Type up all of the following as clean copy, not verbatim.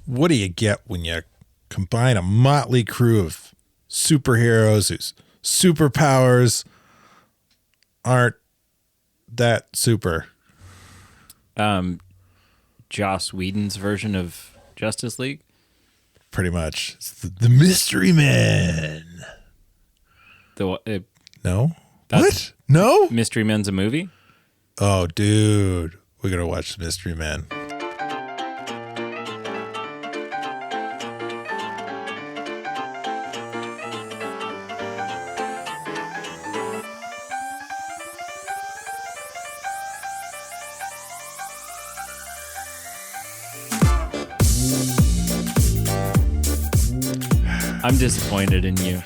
what do you get when you combine a motley crew of superheroes whose superpowers aren't that super? Joss Whedon's version of Justice League? Pretty much. It's the Mystery Man. No? What? No? Mystery Men's a movie? Oh, dude. We're going to watch Mystery Man. I'm disappointed in you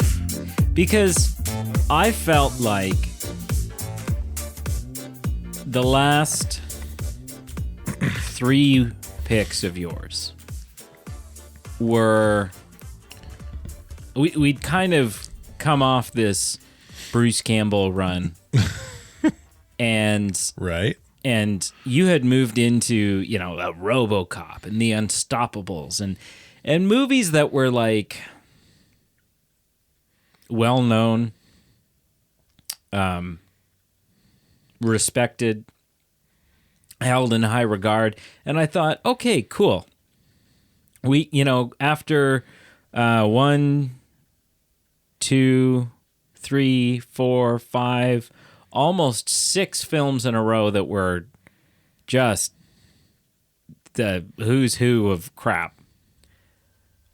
because I felt like the last 3 picks of yours were we'd kind of come off this Bruce Campbell run and right. And you had moved into, a RoboCop and The Unstoppables and movies that were like well-known, respected, held in high regard. And I thought, okay, cool. We, after 1, 2, 3, 4, 5, almost 6 films in a row that were just the who's who of crap.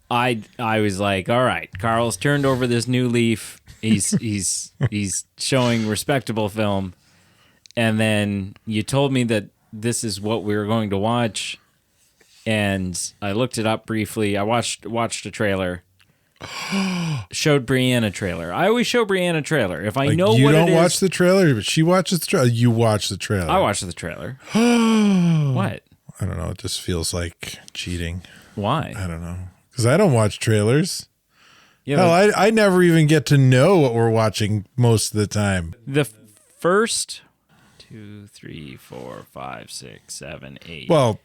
I was like, all right, Carl's turned over this new leaf. He's showing respectable film. And then you told me that this is what we were going to watch. And I looked it up briefly. I watched a trailer. Showed Brianne a trailer. I always show Brianne a trailer. If I know what it is. You don't watch the trailer, but she watches the trailer. You watch the trailer. I watch the trailer. What? I don't know. It just feels like cheating. Why? I don't know. Because I don't watch trailers. Yeah, hell, I never even get to know what we're watching most of the time. The first 2, 3, 4, 5, 6, 7, 8. Well,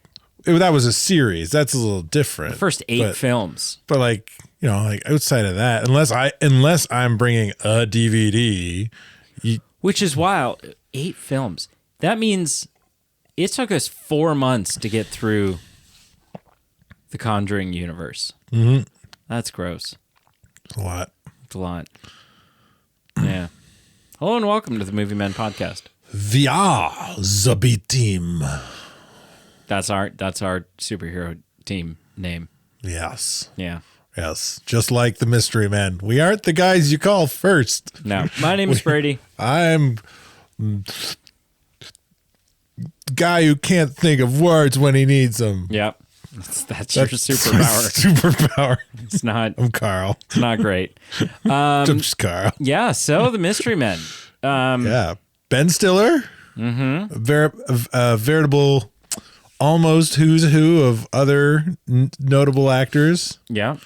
that was a series. That's a little different. The first 8 films. But like outside of that, unless I'm bringing a DVD, which is wild. 8 films. That means it took us 4 months to get through the Conjuring universe. Mm-hmm. That's gross. It's a lot. It's a lot. Yeah. Hello and welcome to the Movie Men podcast. We are the B team. That's our superhero team name. Yes. Yeah. Yes. Just like the Mystery Men. We aren't the guys you call first. No. My name is Brady. I'm guy who can't think of words when he needs them. Yep. That's your superpower. Superpower. It's not. I'm Carl. It's not great. I'm just Carl. Yeah. So the Mystery Men. Yeah. Ben Stiller. Mm-hmm. A veritable almost who's who of other notable actors. Yeah.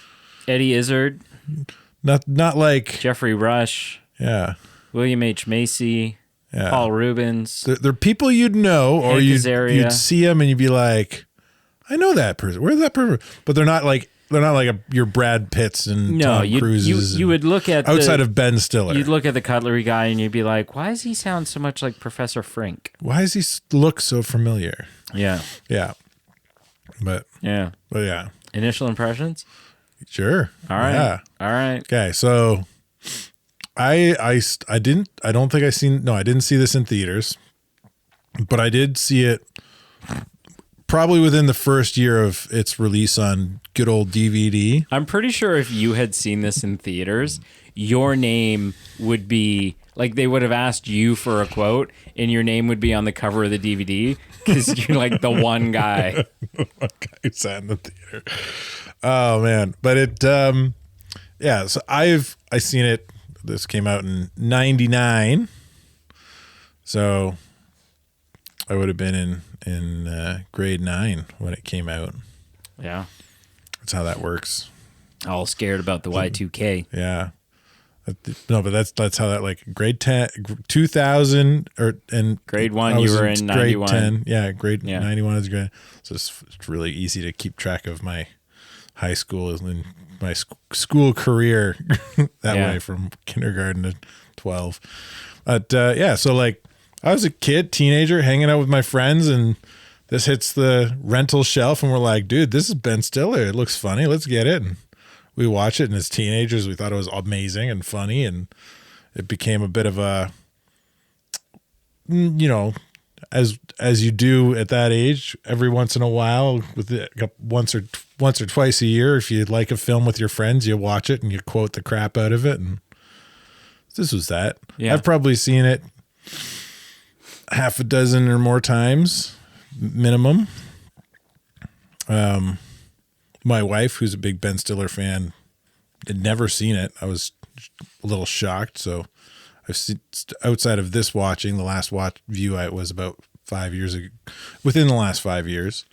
Eddie Izzard. Not like Jeffrey Rush. Yeah. William H. Macy. Yeah. Paul Rubens. They're people you'd know, or you'd see them and you'd be like, I know that person. Where's that person? But they're not like your Brad Pitts and Tom Cruises. You would look at outside of Ben Stiller. You'd look at the cutlery guy and you'd be like, why does he sound so much like Professor Frink? Why does he look so familiar? Yeah. Yeah. But yeah. Initial impressions? Sure. All right. Yeah. All right. Okay. So I didn't see this in theaters, but I did see it probably within the first year of its release on good old DVD. I'm pretty sure if you had seen this in theaters, your name would be like they would have asked you for a quote and your name would be on the cover of the DVD because you're like the one guy. The one guy who sat in the theater. Oh man. But it so I seen it. This came out in 99. So I would have been in grade 9 when it came out. Yeah. That's how that works. All scared about the Y2K. Yeah. No, but that's how that, like, grade 10, 2000, and grade 1, you were in 91. Grade 10. Yeah, grade 91 is great. So it's really easy to keep track of my high school and my school career that way from kindergarten to 12. But so like I was a teenager hanging out with my friends, and this hits the rental shelf, and we're like, dude, this is Ben Stiller. It looks funny. Let's get it. And we watch it, and as teenagers, we thought it was amazing and funny, and it became a bit of a, as you do at that age, every once in a while, once or twice a year, if you like a film with your friends, you watch it and you quote the crap out of it. And this was that. Yeah. I've probably seen it half a dozen or more times minimum. My wife, who's a big Ben Stiller fan, had never seen it. I was a little shocked. So I've seen, outside of this watching, the last view I was about 5 years ago, within the last 5 years.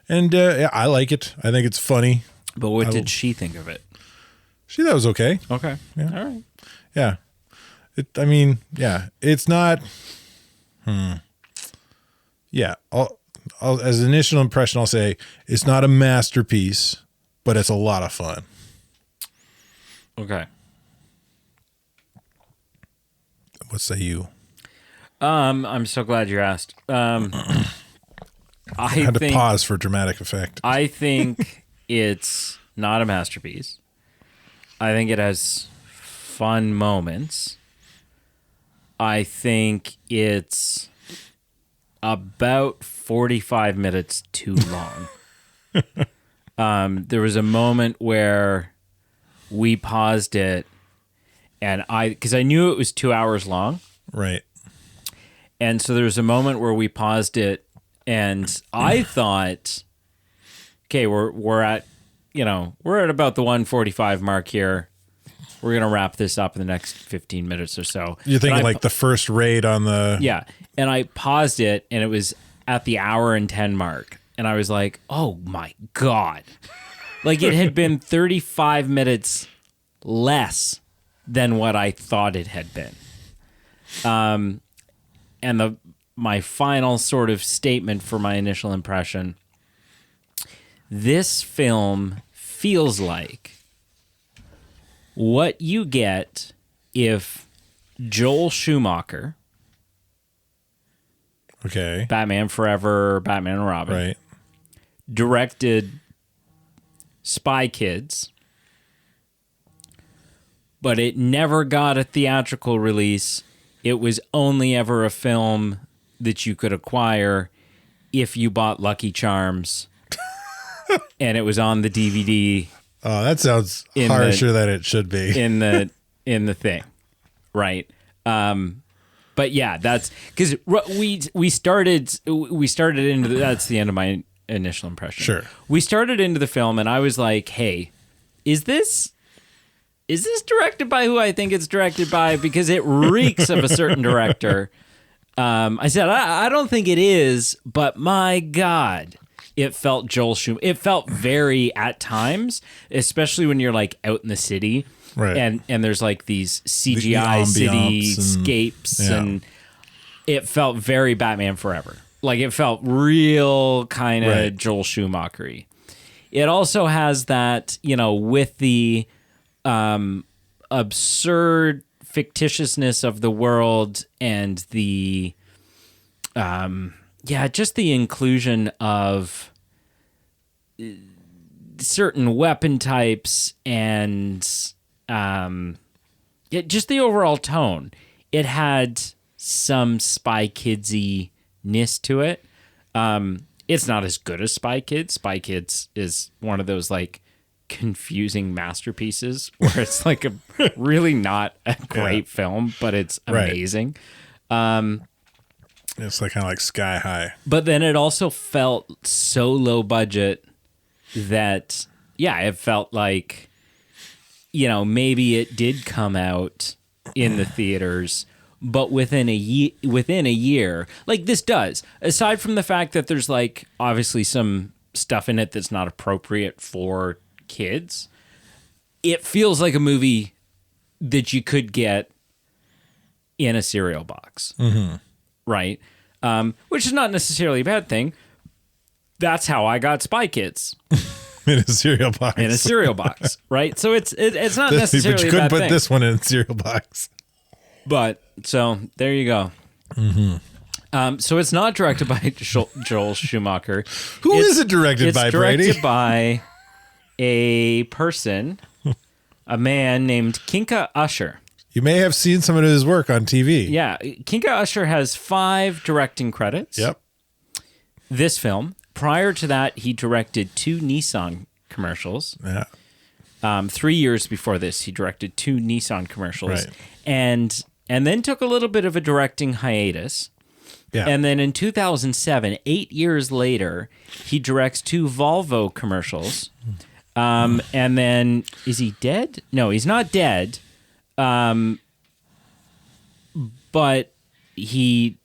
And I like it. I think it's funny. But what did she think of it? She thought it was okay. Okay. Yeah. All right. Yeah. It's not. Yeah. As an initial impression, I'll say it's not a masterpiece, but it's a lot of fun. Okay. What say you? I'm so glad you asked. I had to pause for dramatic effect. I think it's not a masterpiece. I think it has fun moments. I think it's about 45 minutes too long. There was a moment where we paused it, and because I knew it was 2 hours long. Right. And so there was a moment where we paused it, and I thought, okay, we're at about the 1:45 mark here. We're going to wrap this up in the next 15 minutes or so. You're thinking like the first raid on the... Yeah. And I paused it, and it was at the hour and 10 mark. And I was like, oh my God. Like it had been 35 minutes less than what I thought it had been. And my final sort of statement for my initial impression, this film feels like what you get if Joel Schumacher, okay, Batman Forever, Batman and Robin, right, directed Spy Kids, but it never got a theatrical release. It was only ever a film that you could acquire if you bought Lucky Charms, and it was on the DVD. Oh, that sounds harsher than it should be. in the thing, right? But yeah, that's because we started into that's the end of my initial impression. Sure, we started into the film, and I was like, "Hey, is this directed by who I think it's directed by? Because it reeks of a certain director." I said, I don't think it is, but my God, it felt Joel Schumacher. It felt very, at times, especially when you're like out in the city, right? And there's like these CGI cityscapes, and it felt very Batman Forever. Like it felt real kind of Joel Schumacher-y. It also has that, with the absurd fictitiousness of the world and the just the inclusion of certain weapon types and just the overall tone. It had some Spy Kids-y-ness to it. It's not as good as Spy Kids. Spy Kids is one of those like confusing masterpieces where it's like a really not a great film, but it's amazing. It's like kind of like Sky High. But then it also felt so low budget that it felt like maybe it did come out in the theaters, but within a year, like this does. Aside from the fact that there's like obviously some stuff in it that's not appropriate for kids, it feels like a movie that you could get in a cereal box, right? Which is not necessarily a bad thing. That's how I got Spy Kids. in a cereal box. in a cereal box, right? So it's not necessarily but you a couldn't bad put thing. this one in a cereal box. But so there you go. So it's not directed by Joel Schumacher. Who is it directed by, Brady? It's directed by a person, a man named Kinka Usher. You may have seen some of his work on TV. Yeah, Kinka Usher has 5 directing credits. Yep. This film. Prior to that, he directed 2 Nissan commercials. Yeah. 3 years before this, he directed 2 Nissan commercials. Right. And then took a little bit of a directing hiatus. Yeah. And then in 2007, 8 years later, he directs 2 Volvo commercials. And then, is he dead? No, he's not dead. But he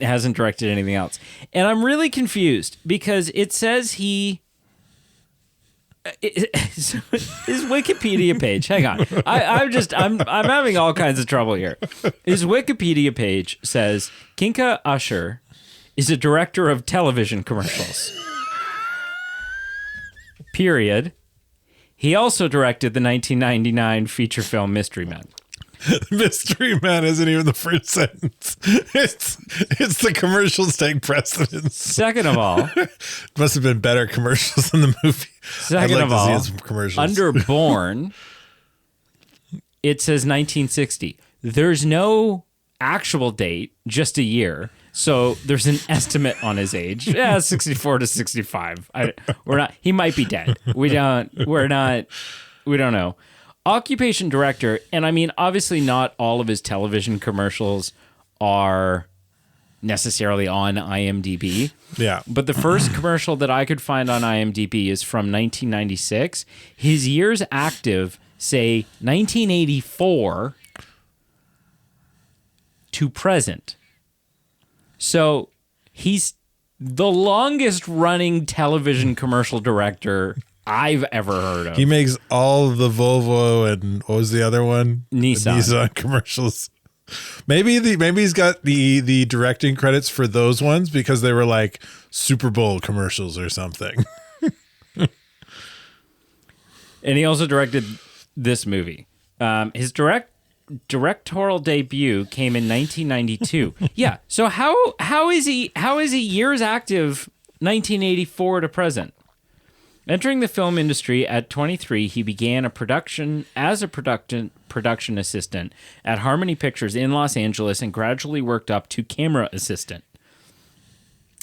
hasn't directed anything else. And I'm really confused because it says his Wikipedia page. Hang on. I'm having all kinds of trouble here. His Wikipedia page says Kinka Usher is a director of television commercials. Period. He also directed the 1999 feature film Mystery Men. Mystery Man isn't even the first sentence. It's the commercials take precedence. Second of all, Must have been better commercials than the movie. second I'd like of to all, see some commercials. under Born, it says 1960. There's no actual date, just a year. So there's an estimate on his age. Yeah, 64 to 65. He might be dead. We don't know. Occupation director, and I mean, obviously not all of his television commercials are necessarily on IMDb. Yeah. But the first commercial that I could find on IMDb is from 1996. His years active say 1984 to present. So he's the longest running television commercial director I've ever heard of. He makes all the Volvo and what was the other one? Nissan. The Nissan commercials. Maybe he's got the directing credits for those ones because they were like Super Bowl commercials or something. And he also directed this movie. His directorial debut came in 1992. Yeah. So how is he years active 1984 to present? Entering the film industry at 23, he began production assistant at Harmony Pictures in Los Angeles and gradually worked up to camera assistant,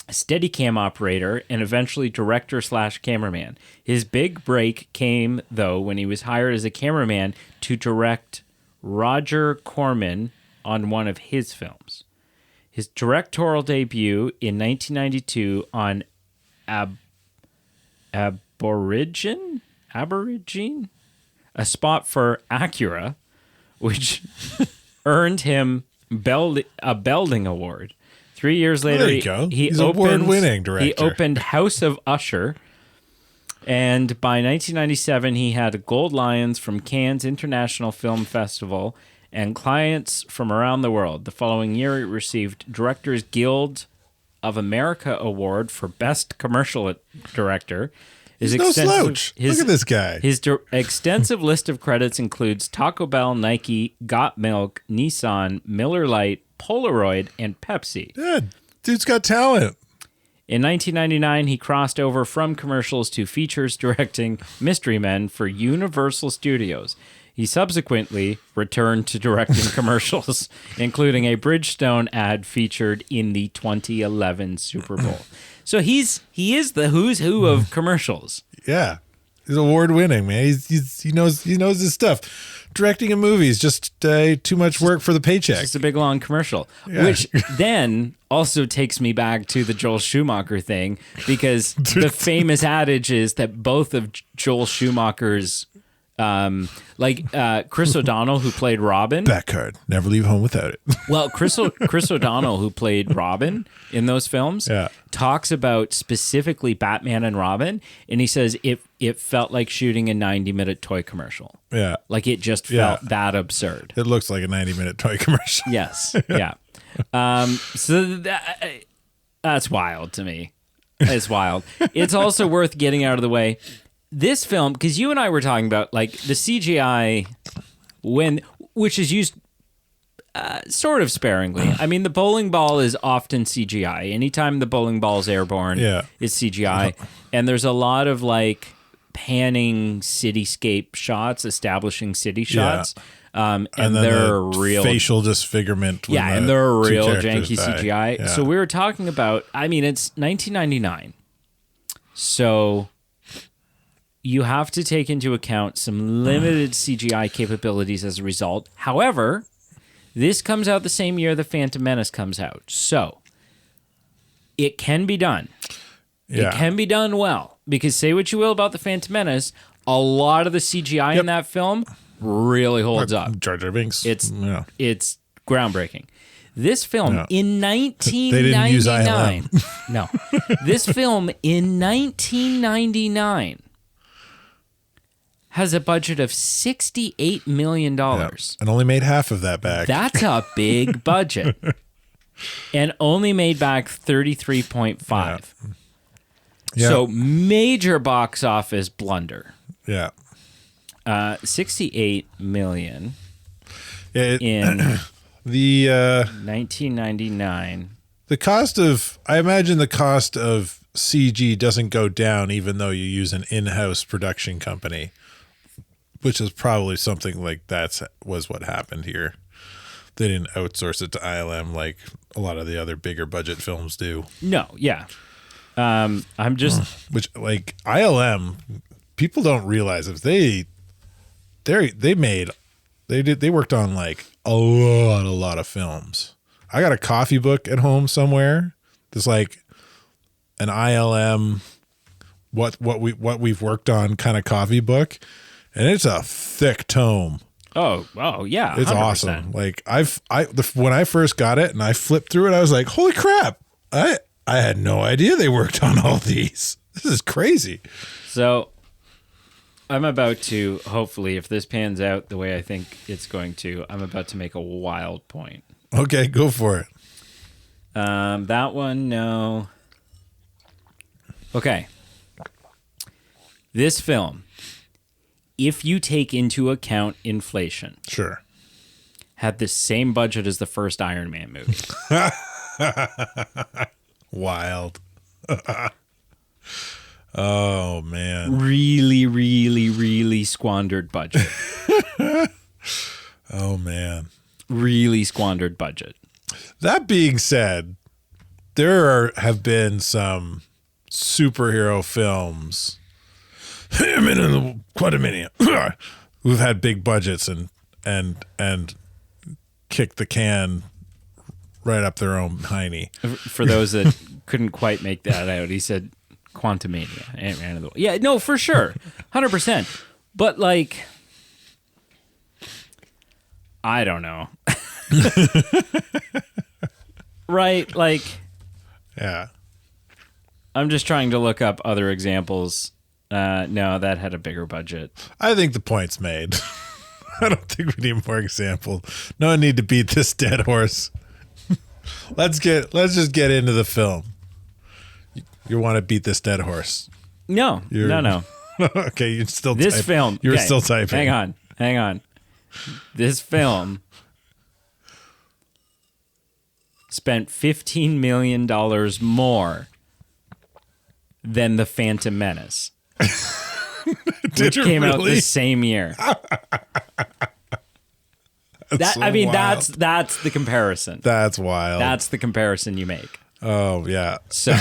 Steadicam operator, and eventually director/cameraman. His big break came, though, when he was hired as a cameraman to direct Roger Corman on one of his films. His directorial debut in 1992 on Aborigine, a spot for Acura, which earned him a Belding Award. 3 years later, there you go. He's award-winning director. He opened House of Usher, and by 1997, he had Gold Lions from Cannes International Film Festival and clients from around the world. The following year, he received Directors Guild of America Award for Best Commercial Director. He's no slouch. Look at this guy. His extensive list of credits includes Taco Bell, Nike, Got Milk, Nissan, Miller Lite, Polaroid, and Pepsi. Yeah, dude's got talent. In 1999, he crossed over from commercials to features directing Mystery Men for Universal Studios. He subsequently returned to directing commercials, including a Bridgestone ad featured in the 2011 Super Bowl. So he is the who's who of commercials. Yeah, he's award-winning, man. He knows his stuff. Directing a movie is just too much work for the paycheck. Just a big long commercial, Yeah. which then also takes me back to the Joel Schumacher thing, because the famous adage is that both of Joel Schumacher's Chris O'Donnell, who played Robin. Back card. Never leave home without it. Well, Chris O'Donnell, who played Robin in those films, talks about specifically Batman and Robin, and he says it felt like shooting a 90-minute toy commercial. Yeah. Like it just felt that absurd. It looks like a 90-minute toy commercial. Yes. Yeah. So that's wild to me. It's wild. It's also worth getting out of the way. This film, because you and I were talking about like the CGI which is used sort of sparingly. I mean, the bowling ball is often CGI. Anytime the bowling ball is airborne, it's CGI. And there's a lot of like panning cityscape shots, establishing city shots. And they're real facial disfigurement. And they're a real janky CGI. Yeah. So we were talking about, I mean, it's 1999. So you have to take into account some limited CGI capabilities as a result. However, this comes out the same year The Phantom Menace comes out. So it can be done. Yeah. It can be done well. Because say what you will about The Phantom Menace, a lot of the CGI in that film really holds up. Jar Jar Binks. It's groundbreaking. This film in 1999. They didn't use ILM. No. This film in 1999 has a budget of $68 million. And only made half of that back. That's a big budget. And only made back 33.5. Yeah. So major box office blunder. Yeah. 68 million in the 1999. I imagine the cost of CG doesn't go down even though you use an in-house production company, which is probably something like was what happened here. They didn't outsource it to ILM like a lot of the other bigger budget films do. No, yeah. I'm just which like ILM, people don't realize if they worked on like a lot of films. I got a coffee book at home somewhere. There's like an ILM what we've worked on kind of coffee book, and it's a thick tome. Oh yeah, it's 100%. Awesome. Like when I first got it and I flipped through it, I was like, holy crap! I had no idea they worked on all these. This is crazy. So I'm about to, hopefully, if this pans out the way I think it's going to, I'm about to make a wild point. Okay, go for it. That one, no. Okay. This film, if you take into account inflation, sure, had the same budget as the first Iron Man movie. Wild. Oh, man. Really, really, really squandered budget. Oh, man. Really squandered budget. That being said, there have been some superhero films in the Quantumania who've had big budgets and kicked the can right up their own hiney. For those that couldn't quite make that out, he said Quantumania. Ant-Man of the... Yeah, no, for sure. 100%. But, like, I don't know. Right? Like... Yeah. I'm just trying to look up other examples. No, that had a bigger budget. I think the point's made. I don't think we need more examples. No need to beat this dead horse. Let's just get into the film. You want to beat this dead horse? No. No. Okay, you're still this film. You're still typing. Hang on. This film spent $15 million more than The Phantom Menace, which came out the same year. That's the comparison. That's wild. That's the comparison you make. Oh, yeah. So,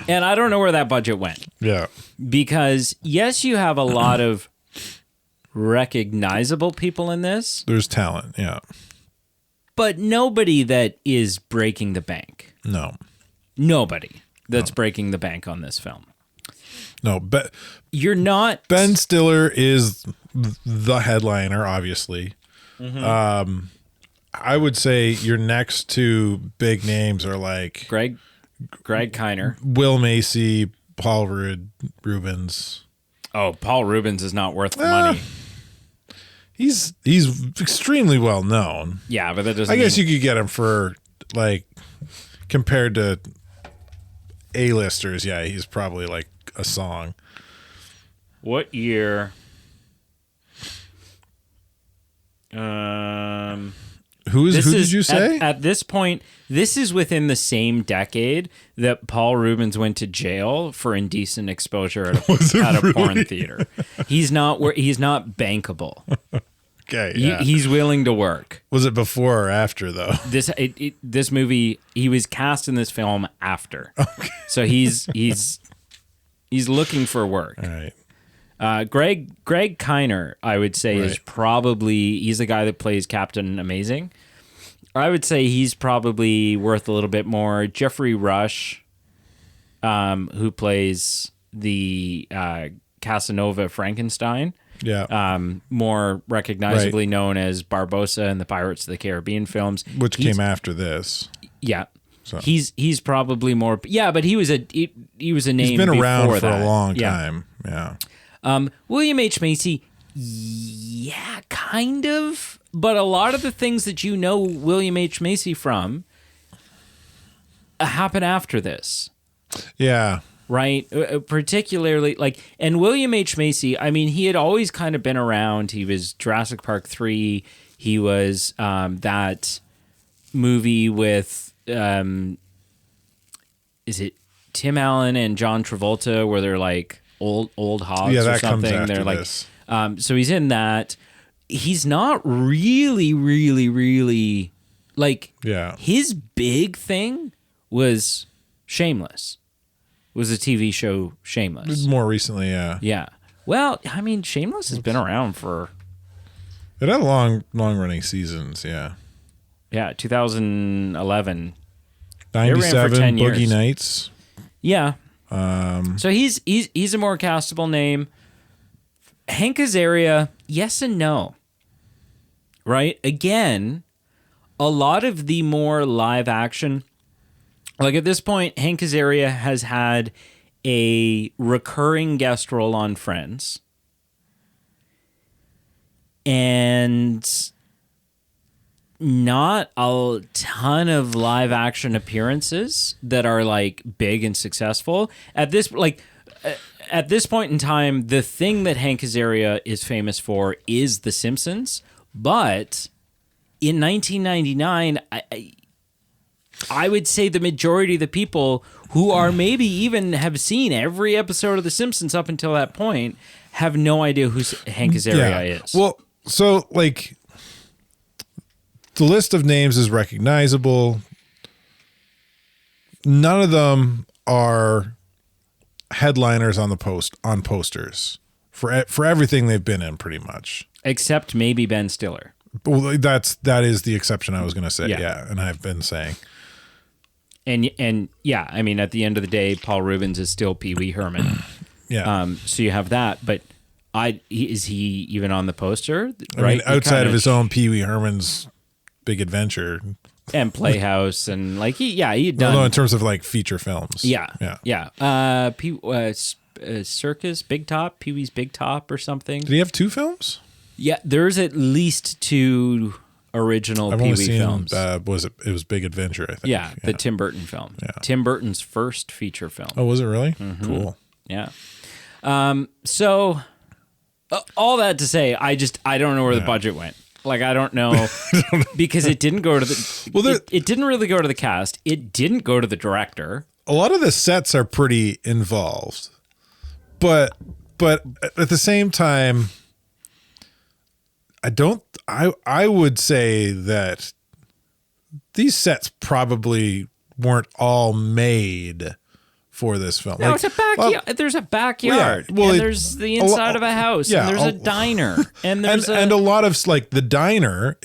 and I don't know where that budget went. Yeah. Because, yes, you have a lot of recognizable people in this. There's talent, yeah. But nobody that is breaking the bank. No. Nobody that's breaking the bank on this film. No, but you're not. Ben Stiller is the headliner, obviously. Mm-hmm. I would say your next two big names are like Greg Kinner, Will Macy, Paul Rubens. Oh, Paul Rubens is not worth the money. He's extremely well known. Yeah, but that doesn't. I guess you could get him for like compared to A-listers, yeah, he's probably like a song. What year? Who did you say? At this point, this is within the same decade that Paul Rubens went to jail for indecent exposure at a porn theater. He's not bankable. Okay, yeah. He's willing to work. Was it before or after though? This movie, he was cast in this film after. Okay. So he's looking for work. All right. Greg Kiner, I would say, is probably, he's the guy that plays Captain Amazing. I would say he's probably worth a little bit more. Jeffrey Rush, who plays the Casanova Frankenstein, more recognizably known as Barbossa in the Pirates of the Caribbean films, which came after this. Yeah. So. He's probably more, but he was a name. He's been around for that. a long time. Yeah. William H. Macy, yeah, kind of. But a lot of the things that you know William H. Macy from happen after this. Yeah. Right? Particularly, and William H. Macy, I mean, he had always kind of been around. He was Jurassic Park 3. He was that movie with, is it Tim Allen and John Travolta where they're like old hogs or something? Comes after they're like this. So he's in that. He's not really his big thing was Shameless. Was a TV show Shameless. More recently, yeah. Yeah. Well, I mean, Shameless has been around for... It had long running seasons, yeah. Yeah, 2011. 97 for 10 Boogie years. Nights. Yeah. So he's a more castable name. Hank Azaria, yes and no. Right? Again, a lot of the more live action, like at this point, Hank Azaria has had a recurring guest role on Friends. And not a ton of live action appearances that are like big and successful. At this point in time, the thing that Hank Azaria is famous for is The Simpsons. But in 1999, I would say the majority of the people who are maybe even have seen every episode of The Simpsons up until that point have no idea who Hank Azaria is. Well, so like the list of names is recognizable. None of them are headliners on posters for everything they've been in, pretty much. Except maybe Ben Stiller. Well, that is the exception I was going to say. Yeah, and I've been saying. And yeah, I mean, at the end of the day, Paul Rubens is still Pee Wee Herman. Yeah. So you have that, but is he even on the poster? I mean, outside of his own Pee Wee Herman's Big Adventure and Playhouse, and like he done. No, in terms of like feature films. Yeah. Circus Big Top, Pee Wee's Big Top, or something. Did he have 2 films? Yeah, there's at least 2 original Pee Wee films. It was Big Adventure, I think. Yeah, the Tim Burton film. Yeah. Tim Burton's first feature film. Oh, was it really? Mm-hmm. Cool. Yeah. So all that to say, I don't know where the budget went. Like, I don't know because it didn't go to the. Well, it didn't really go to the cast. It didn't go to the director. A lot of the sets are pretty involved, but at the same time, I would say that these sets probably weren't all made for this film. No, it's a backyard. There's a backyard. And there's the inside of a house. And there's a diner. And there's and a lot of like the diner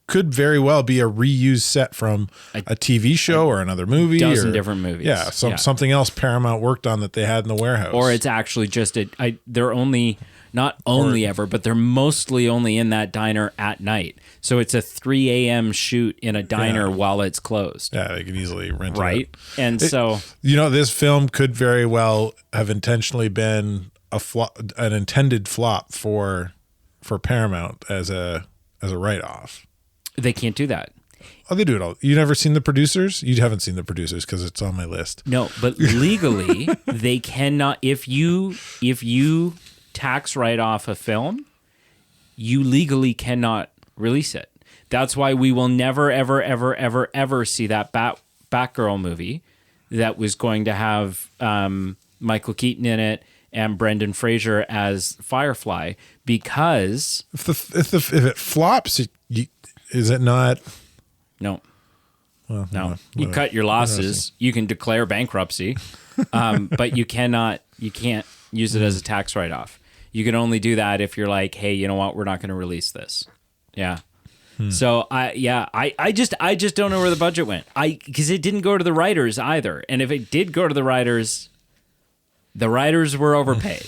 could very well be a reused set from a TV show or another movie. A dozen different movies. Yeah, something else Paramount worked on that they had in the warehouse. Or it's actually just they're only. Not only ever, but they're mostly only in that diner at night. So it's a 3 a.m. shoot in a diner while it's closed. Yeah, they could easily rent it. Right? And so... this film could very well have intentionally been an intended flop for Paramount as a write-off. They can't do that. Oh, they do it all. You never seen The Producers? You haven't seen The Producers because it's on my list. No, but legally they cannot. If you tax write off a film, you legally cannot release it. That's why we will never, ever, ever, ever, ever see that Batgirl movie that was going to have Michael Keaton in it and Brendan Fraser as Firefly, because if it flops, is it not? No. Well, No. You cut your losses. You can declare bankruptcy, but you can't use it as a tax write-off. You can only do that if you're like, hey, you know what? We're not going to release this. Yeah. So I just don't know where the budget went. Because it didn't go to the writers either. And if it did go to the writers were overpaid.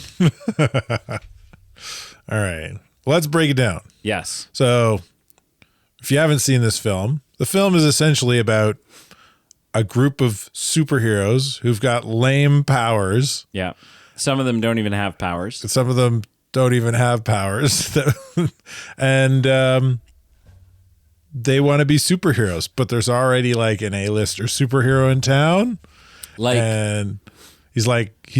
All right. Well, let's break it down. Yes. So if you haven't seen this film, the film is essentially about a group of superheroes who've got lame powers. Yeah. Some of them don't even have powers. Some of them don't even have powers. And they want to be superheroes, but there's already like an A-lister superhero in town. And he's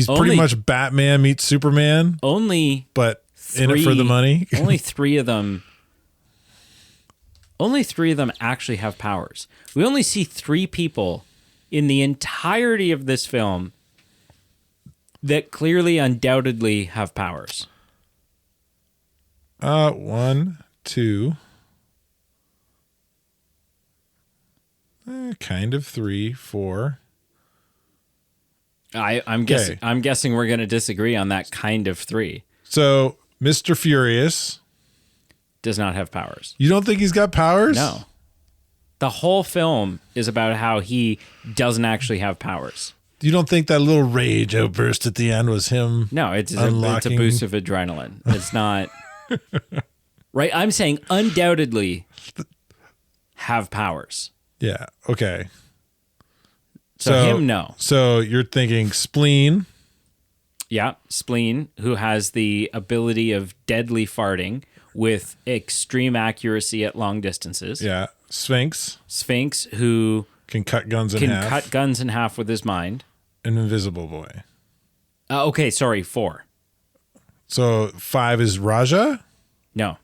pretty much Batman meets Superman. But in it for the money. Only three of them actually have powers. We only see 3 people in the entirety of this film that clearly, undoubtedly have powers. 1, 2, kind of 3, 4. I'm guessing we're going to disagree on that kind of 3. So Mr. Furious does not have powers. You don't think he's got powers? No. The whole film is about how he doesn't actually have powers. You don't think that little rage outburst at the end was him? No, it's a boost of adrenaline. It's not. Right? I'm saying undoubtedly have powers. Yeah. Okay. So him, no. So you're thinking Spleen. Yeah. Spleen, who has the ability of deadly farting with extreme accuracy at long distances. Yeah. Sphinx, who can cut guns in half with his mind. An Invisible Boy. Okay, sorry, 4. So 5 is Raja? No.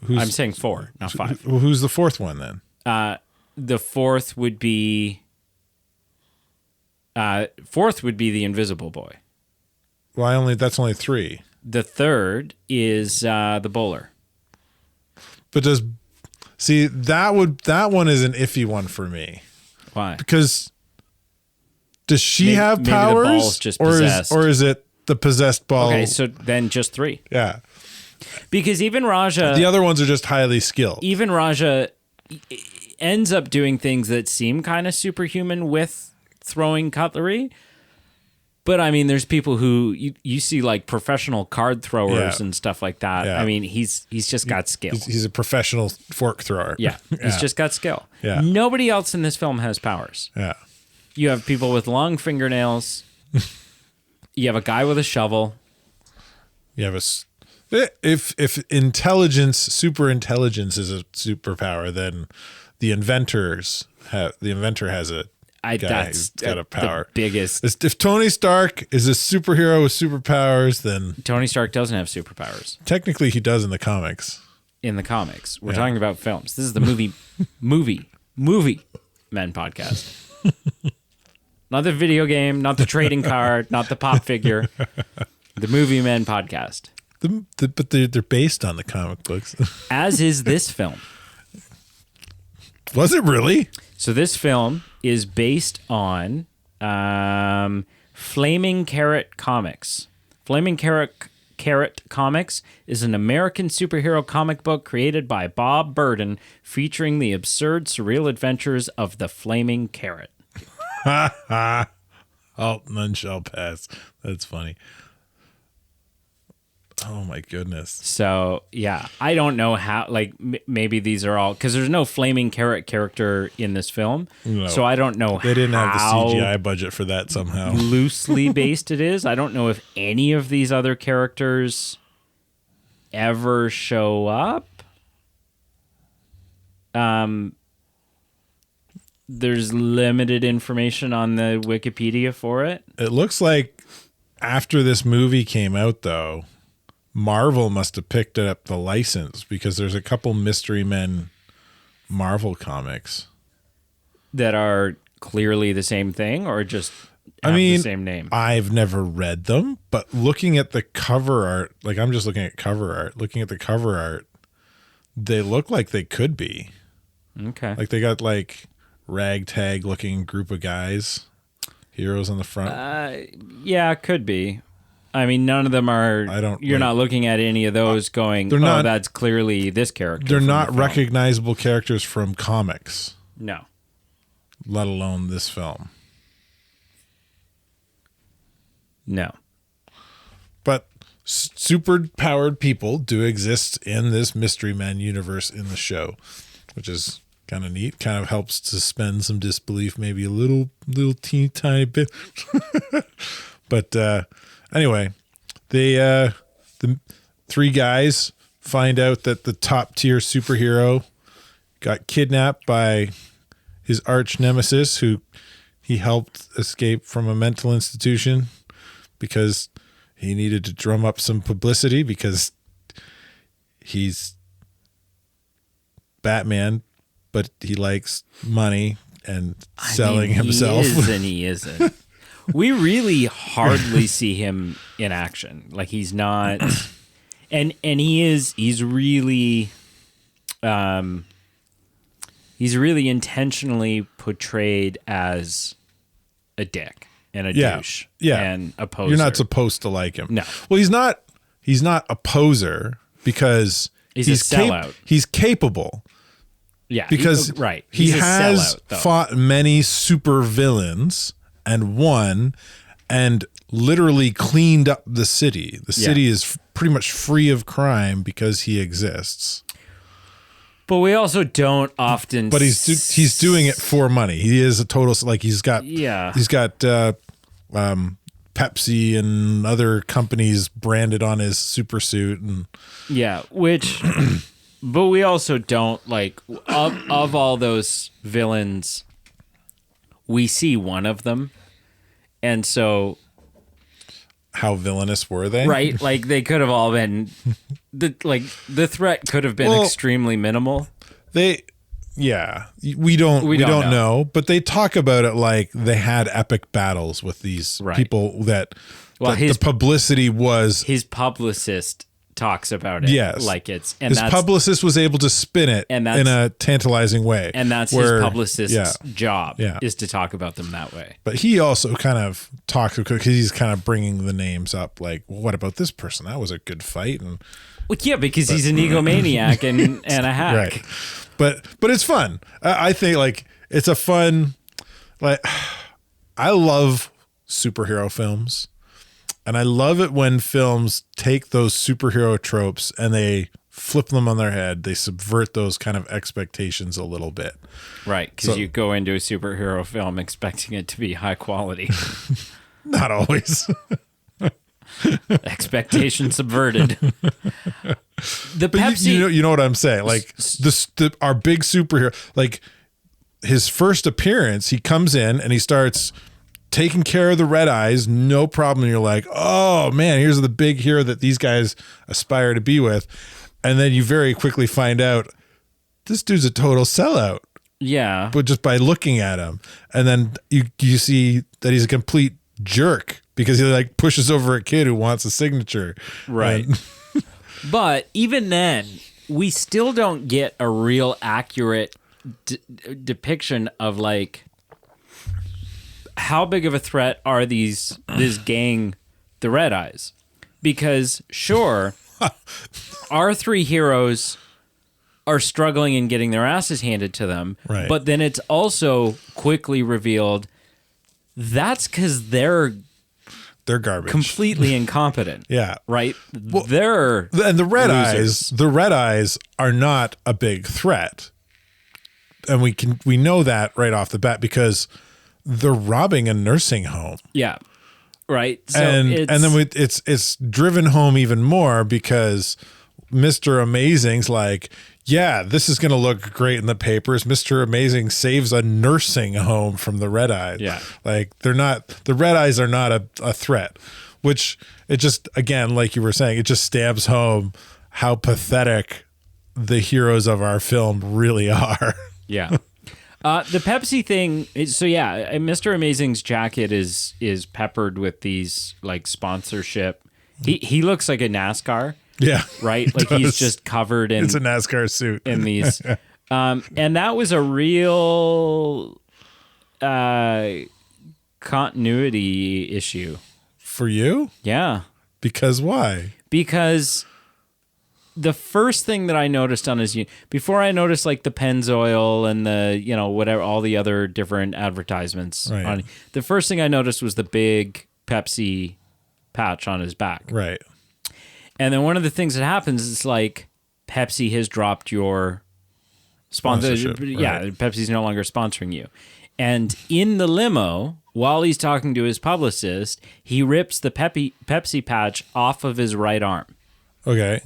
I'm saying 4, not 5. Who's the 4th one then? The 4th would be the Invisible Boy. Well, that's only 3. The 3rd is the Bowler. But that one is an iffy one for me. Why? Because does she have powers? Maybe the ball's just possessed. Or is it the possessed ball? Okay, so then just 3. Yeah. Because even Raja... The other ones are just highly skilled. Even Raja ends up doing things that seem kind of superhuman with throwing cutlery. But, I mean, there's people who... You see, like, professional card throwers and stuff like that. Yeah. I mean, he's just got skill. He's a professional fork thrower. Yeah, he's just got skill. Yeah. Nobody else in this film has powers. Yeah. You have people with long fingernails. You have a guy with a shovel. You have if super intelligence is a superpower, then the inventor has a guy who's got a power. The biggest. If Tony Stark is a superhero with superpowers, then Tony Stark doesn't have superpowers. Technically, he does in the comics. We're talking about films. This is the movie men podcast. Not the video game, not the trading card, not the pop figure. The Movie Men podcast. But they're based on the comic books. As is this film. Was it really? So this film is based on Flaming Carrot Comics. Flaming Carrot Comics is an American superhero comic book created by Bob Burden featuring the absurd, surreal adventures of the Flaming Carrot. Oh, none shall pass. That's funny. Oh my goodness. So yeah, I don't know how. Like maybe these are all because there's no Flaming Carrot character in this film. No. So I don't know. They didn't have the CGI budget for that somehow. Loosely based it is. I don't know if any of these other characters ever show up. there's limited information on the Wikipedia for it. It looks like after this movie came out, though, Marvel must have picked up the license because there's a couple Mystery Men Marvel comics that are clearly the same thing, or just have the same name. I've never read them, but looking at the cover art, like I'm just looking at cover art, looking at the cover art, they look like they could be. Okay. Like they got like ragtag looking group of guys, heroes on the front. Yeah, could be. I mean, none of them are. You're not looking at any of those going, that's clearly this character. They're not recognizable characters from comics. No. Let alone this film. No. But super powered people do exist in this Mystery Men universe in the show, which is kind of neat. Kind of helps to suspend some disbelief, maybe a little teeny tiny bit. But anyway, the three guys find out that the top tier superhero got kidnapped by his arch nemesis, who he helped escape from a mental institution because he needed to drum up some publicity because he's Batman, but he likes money and selling himself. He is and he isn't. We really hardly see him in action. Like he's not, and he's really intentionally portrayed as a dick and a douche and a poser. You're not supposed to like him. No. Well, he's not a poser because he's a sellout. He's capable. Yeah. Because he has fought many super villains and won and literally cleaned up the city. The city is pretty much free of crime because he exists. But we also don't often. But he's doing it for money. He is a total, like he's got Pepsi and other companies branded on his super suit and which. But we also don't like of all those villains. We see one of them, and so how villainous were they? Right, like they could have all been. The threat could have been extremely minimal. We don't know, but they talk about it like they had epic battles with these people that the publicity was. His publicist talks about it. Yes. Like it's. And his publicist was able to spin it in a tantalizing way. And that's his publicist's job is to talk about them that way. But he also kind of talks because he's kind of bringing the names up like, well, what about this person? That was a good fight. And because he's an egomaniac and a hack. Right. But it's fun. I think like it's a fun, like I love superhero films. And I love it when films take those superhero tropes and they flip them on their head. They subvert those kind of expectations a little bit. Right, because you go into a superhero film expecting it to be high quality. Not always. Expectation subverted. You know what I'm saying? Like our big superhero, like his first appearance, he comes in and he starts taking care of the Red Eyes, no problem. And you're like, oh man, here's the big hero that these guys aspire to be with. And then you very quickly find out this dude's a total sellout. Yeah. But just by looking at him. And then you see that he's a complete jerk because he like pushes over a kid who wants a signature. Right. But even then, we still don't get a real accurate depiction of like, how big of a threat are this gang, the Red Eyes? Because sure, our three heroes are struggling and getting their asses handed to them. Right. But then it's also quickly revealed that's because they're garbage, completely incompetent. Yeah. Right. Well, they're and the Red losers. Eyes. The Red Eyes are not a big threat, and we know that right off the bat because they're robbing a nursing home. Yeah. Right. So and then it's driven home even more because Mr. Amazing's like, yeah, this is going to look great in the papers. Mr. Amazing saves a nursing home from the Red Eyes. Yeah. Like the Red Eyes are not a threat, which it just, again, like you were saying, it just stamps home how pathetic the heroes of our film really are. Yeah. The Pepsi thing is, so yeah, Mr. Amazing's jacket is peppered with these like sponsorship. He looks like a NASCAR. Yeah. Right? Like he's just covered in It's a NASCAR suit. in these. And that was a real continuity issue. For you? Yeah. Because why? Because the first thing that I noticed on his, before I noticed like the Pennzoil and the, whatever, all the other different advertisements. Right. On, the first thing I noticed was the big Pepsi patch on his back. Right. And then one of the things that happens is like Pepsi has dropped your sponsorship. Yeah, right. Pepsi's no longer sponsoring you. And in the limo, while he's talking to his publicist, he rips the Pepsi patch off of his right arm. Okay.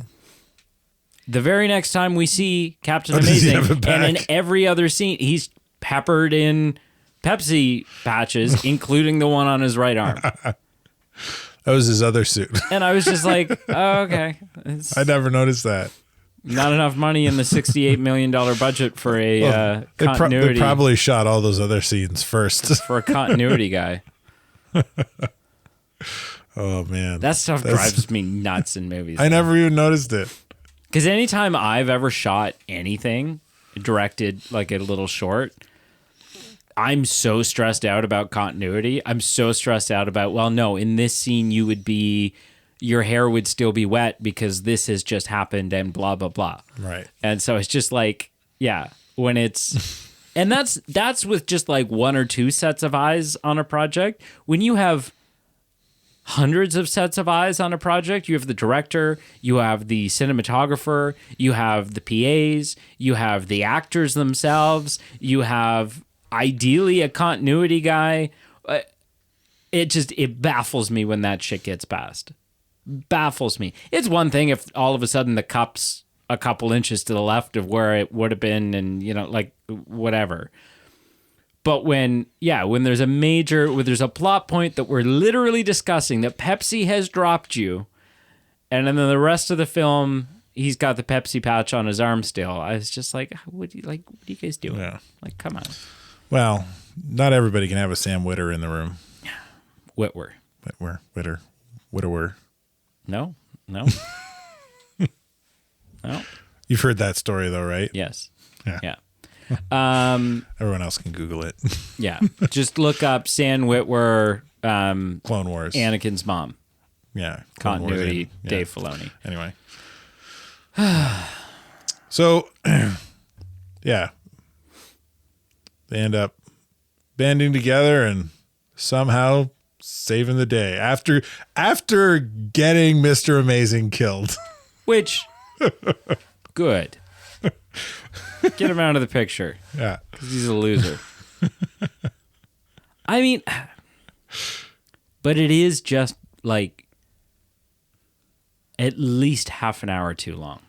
The very next time we see Captain does he Amazing, have it back? and in every other scene, he's peppered in Pepsi patches, including the one on his right arm. That was his other suit. And I was just like, oh, okay. It's I never noticed that. not enough money in the $68 million budget for a continuity. They probably shot all those other scenes first. For a continuity guy. Oh, man. That stuff drives me nuts in movies. I never even noticed it. Because anytime I've ever shot anything, directed like a little short, I'm so stressed out about continuity. I'm so stressed out about, well, no, in this scene you would be, your hair would still be wet because this has just happened and blah, blah, blah. Right. And so it's just like, yeah, when it's, and that's with just like one or two sets of eyes on a project. When you have hundreds of sets of eyes on a project, you have the director, you have the cinematographer, you have the PAs, you have the actors themselves, you have ideally a continuity guy. It baffles me when that shit gets passed. Baffles me. It's one thing if all of a sudden the cup's a couple inches to the left of where it would have been, and like whatever. But when there's a plot point that we're literally discussing that Pepsi has dropped you, and then the rest of the film he's got the Pepsi patch on his arm still, I was just like, what do you guys doing? Yeah. Like, come on. Well, not everybody can have a Sam Witter in the room. Widower. No. No. You've heard that story though, right? Yes. Yeah. Everyone else can Google it. Yeah. Just look up Sam Witwer, Clone Wars. Anakin's mom. Yeah. Clone Wars Continuity, and- Dave Filoni. Anyway. So, yeah. They end up banding together and somehow saving the day after getting Mr. Amazing killed. Which, good. Get him out of the picture. Yeah. Because he's a loser. I mean, but it is just like at least half an hour too long.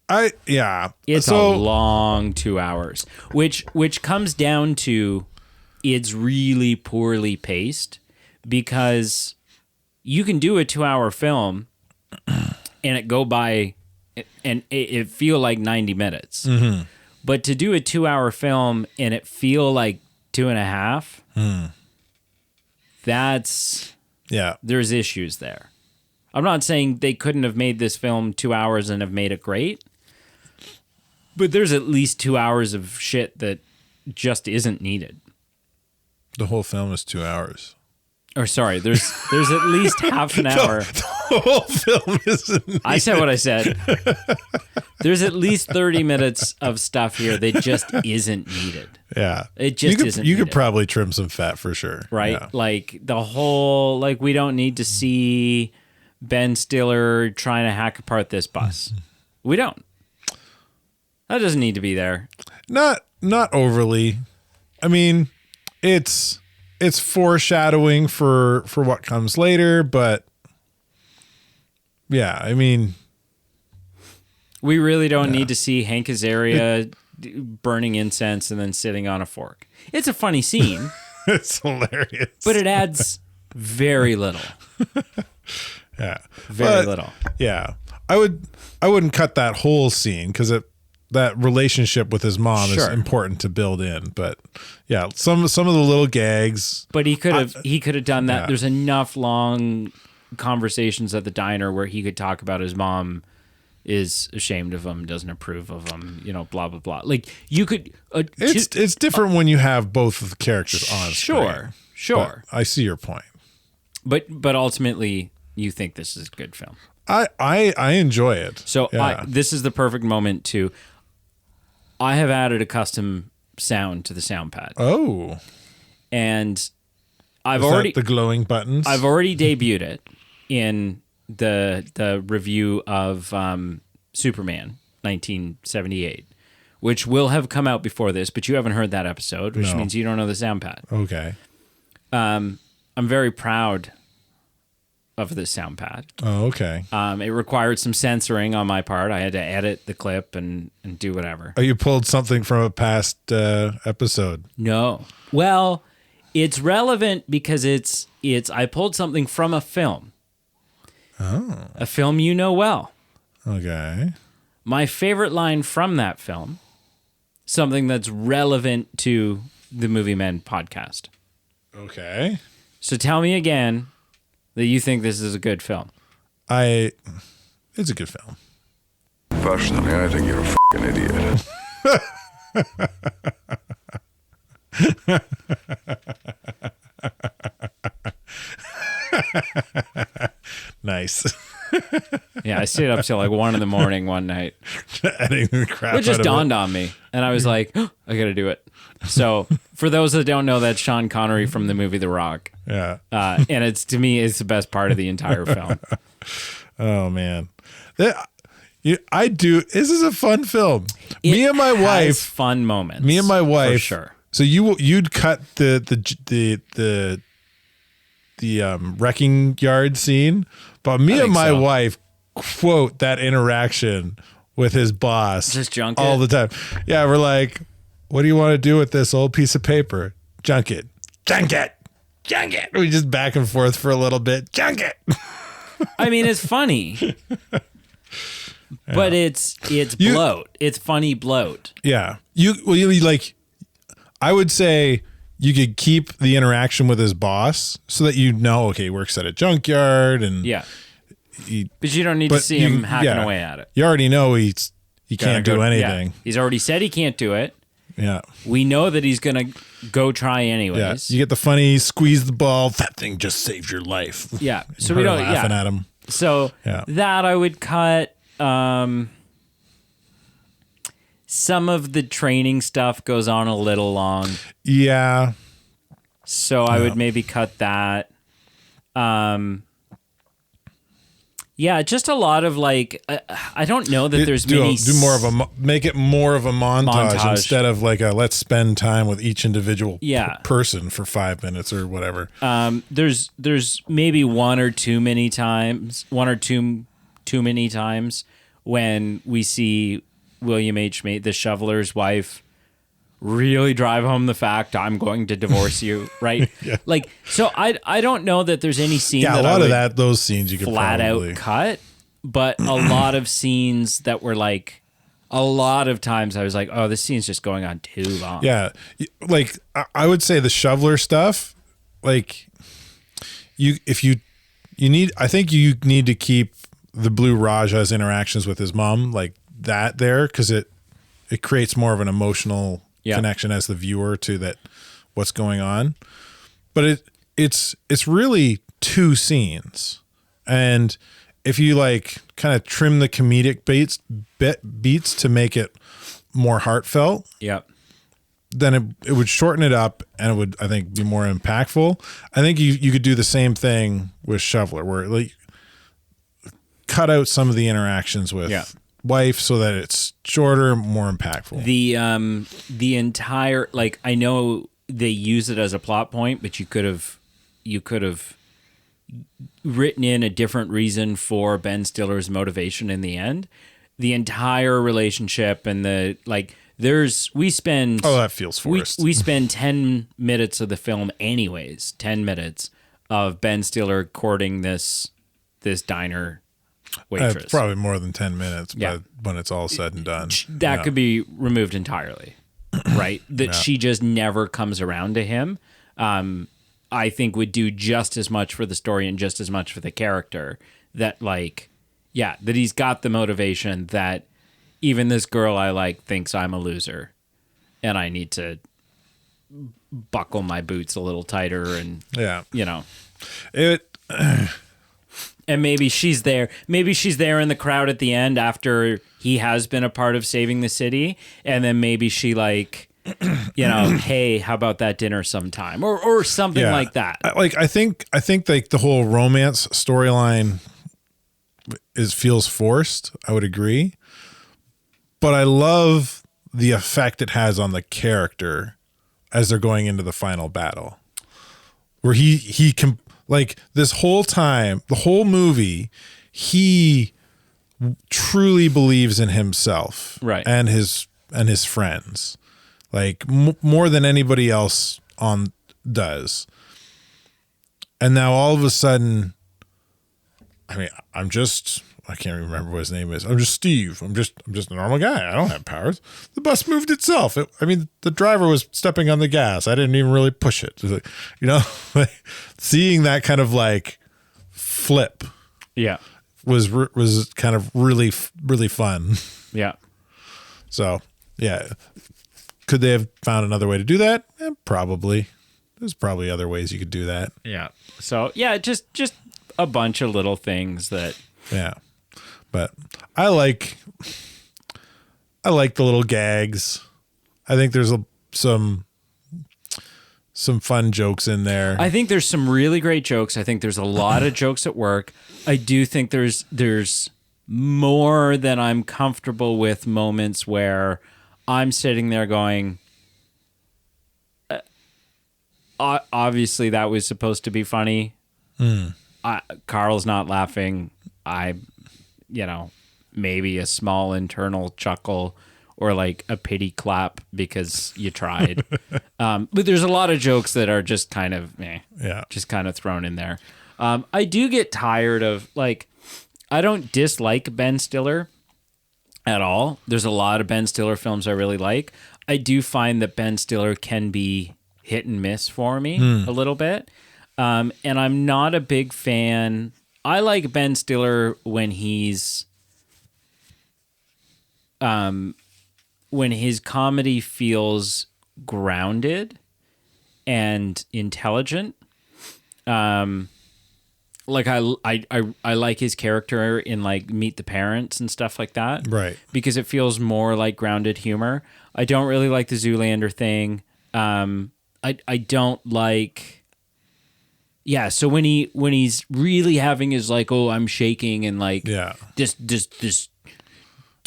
It's a long 2 hours, which comes down to it's really poorly paced, because you can do a 2 hour film and it go by and it feel like 90 minutes. Mm-hmm. But to do a 2 hour film and it feel like 2.5, there's issues there. I'm not saying they couldn't have made this film 2 hours and have made it great, but there's at least 2 hours of shit that just isn't needed. The whole film is 2 hours. Or sorry, there's at least half an hour. The whole film isn't needed. I said what I said. There's at least 30 minutes of stuff here that just isn't needed. Yeah. It just isn't You could needed. probably trim some fat for sure. Right? Yeah. Like the whole, like we don't need to see Ben Stiller trying to hack apart this bus. We don't. That doesn't need to be there. Not overly. I mean, it's foreshadowing for what comes later, but yeah, I mean, We really don't need to see Hank Azaria burning incense and then sitting on a fork. It's a funny scene. It's hilarious. But it adds very little. Yeah. Very little. Yeah. I wouldn't cut that whole scene because that relationship with his mom is important to build in. But yeah, some of the little gags. But he could have done that. Yeah. There's enough long conversations at the diner where he could talk about his mom is ashamed of him, doesn't approve of him, blah blah blah. Like you could. It's different when you have both of the characters on screen. Sure. But I see your point. But ultimately, you think this is a good film. I enjoy it. So yeah. this is the perfect moment to. I have added a custom sound to the sound pad. Oh. And Is that the glowing buttons? I've already debuted it in the review of Superman 1978, which will have come out before this, but you haven't heard that episode, which means you don't know the sound pad. Okay. I'm very proud of this sound pad. Oh, okay. It required some censoring on my part. I had to edit the clip and do whatever. Oh, you pulled something from a past episode. No. Well, it's relevant because it's I pulled something from a film. Oh. A film you know well. Okay. My favorite line from that film, something that's relevant to the Movie Men podcast. Okay. So tell me again that you think this is a good film. It's a good film. Personally, I think you're a fucking idiot. Nice. Yeah, I stayed up till like 1 a.m. one night. Editing the crap It just out of dawned on me, and I was like, oh, I gotta do it. So for those that don't know, that's Sean Connery from the movie The Rock. Yeah. And it's, to me, it's the best part of the entire film. Oh man. I do. This is a fun film. It and my has wife. fun moments. Me and my wife. For sure. So you'd cut the wrecking yard scene, but me and my wife quote that interaction with his boss Just junk all it? the time. Yeah, we're like, what do you want to do with this old piece of paper? Junk it. Junk it. Junk it. We just back and forth for a little bit. Junk it. I mean, it's funny. But it's bloat. It's funny bloat. Yeah. You like, I would say you could keep the interaction with his boss so that okay, he works at a junkyard and Yeah. But you don't need to see him hacking away at it. You already know he can't do anything. Yeah. He's already said he can't do it. Yeah. We know that he's going to go try anyways. Yeah. You get the funny squeeze the ball. That thing just saved your life. Yeah. So we don't laughing at him. So that I would cut. Some of the training stuff goes on a little long. Yeah. So I would maybe cut that. Yeah, just a lot of like, I don't know that there's many. Do more of make it more of a montage. Instead of like let's spend time with each individual person for 5 minutes or whatever. There's maybe one or too many times when we see William H. Macy, the shoveler's wife, really drive home the fact I'm going to divorce you, right? Yeah. Like, so I don't know that there's any scene Yeah, that a lot of those scenes you could flat probably out cut, but a lot of scenes that were like, a lot of times I was like, oh, this scene's just going on too long. Yeah. Like I would say the shoveler stuff, like I think you need to keep the Blue Raja's interactions with his mom like that there, because it creates more of an emotional connection as the viewer to that what's going on. But it's really two scenes, and if you like kind of trim the comedic beats to make it more heartfelt, then it would shorten it up, and it would, I think, be more impactful. I think you could do the same thing with Shoveler, where like cut out some of the interactions with wife so that it's shorter, more impactful. The entire, like, I know they use it as a plot point, but you could have written in a different reason for Ben Stiller's motivation in the end. the entire relationship and the like. We spend that feels forced. We spend 10 minutes of the film, anyways. 10 minutes of Ben Stiller courting this diner waitress. It's probably more than 10 minutes, Yeah. but when it's all said and done, That could be removed entirely, right? That she just never comes around to him. I think would do just as much for the story and just as much for the character. That that he's got the motivation that even this girl I like thinks I'm a loser, and I need to buckle my boots a little tighter, and it. And maybe she's there. Maybe she's there in the crowd at the end after he has been a part of saving the city, and then maybe she hey, how about that dinner sometime, or something like that. I think like the whole romance storyline feels forced. I would agree, but I love the effect it has on the character as they're going into the final battle, where he can this whole time, the whole movie, he truly believes in himself, right, and his friends, more than anybody else does. And now all of a sudden, I can't remember what his name is. I'm just Steve. I'm just a normal guy. I don't have powers. The bus moved itself. The driver was stepping on the gas. I didn't even really push it. Seeing that kind of flip, was kind of really, really fun. Yeah. So could they have found another way to do that? Probably. There's probably other ways you could do that. Yeah. So just a bunch of little things that. Yeah. But I like the little gags. I think there's some fun jokes in there. I think there's some really great jokes. I think there's a lot of jokes at work. I do think there's more than I'm comfortable with moments where I'm sitting there going, obviously that was supposed to be funny. Carl's not laughing. Maybe a small internal chuckle or a pity clap because you tried. But there's a lot of jokes that are just kind of just kind of thrown in there. I do get tired of I don't dislike Ben Stiller at all. There's a lot of Ben Stiller films I really like. I do find that Ben Stiller can be hit and miss for me a little bit. And I'm not a big fan. I like Ben Stiller when he's when his comedy feels grounded and intelligent. I like his character in Meet the Parents and stuff like that. Right. Because it feels more like grounded humor. I don't really like the Zoolander thing. I don't like. Yeah, so when he's really having his I'm shaking and this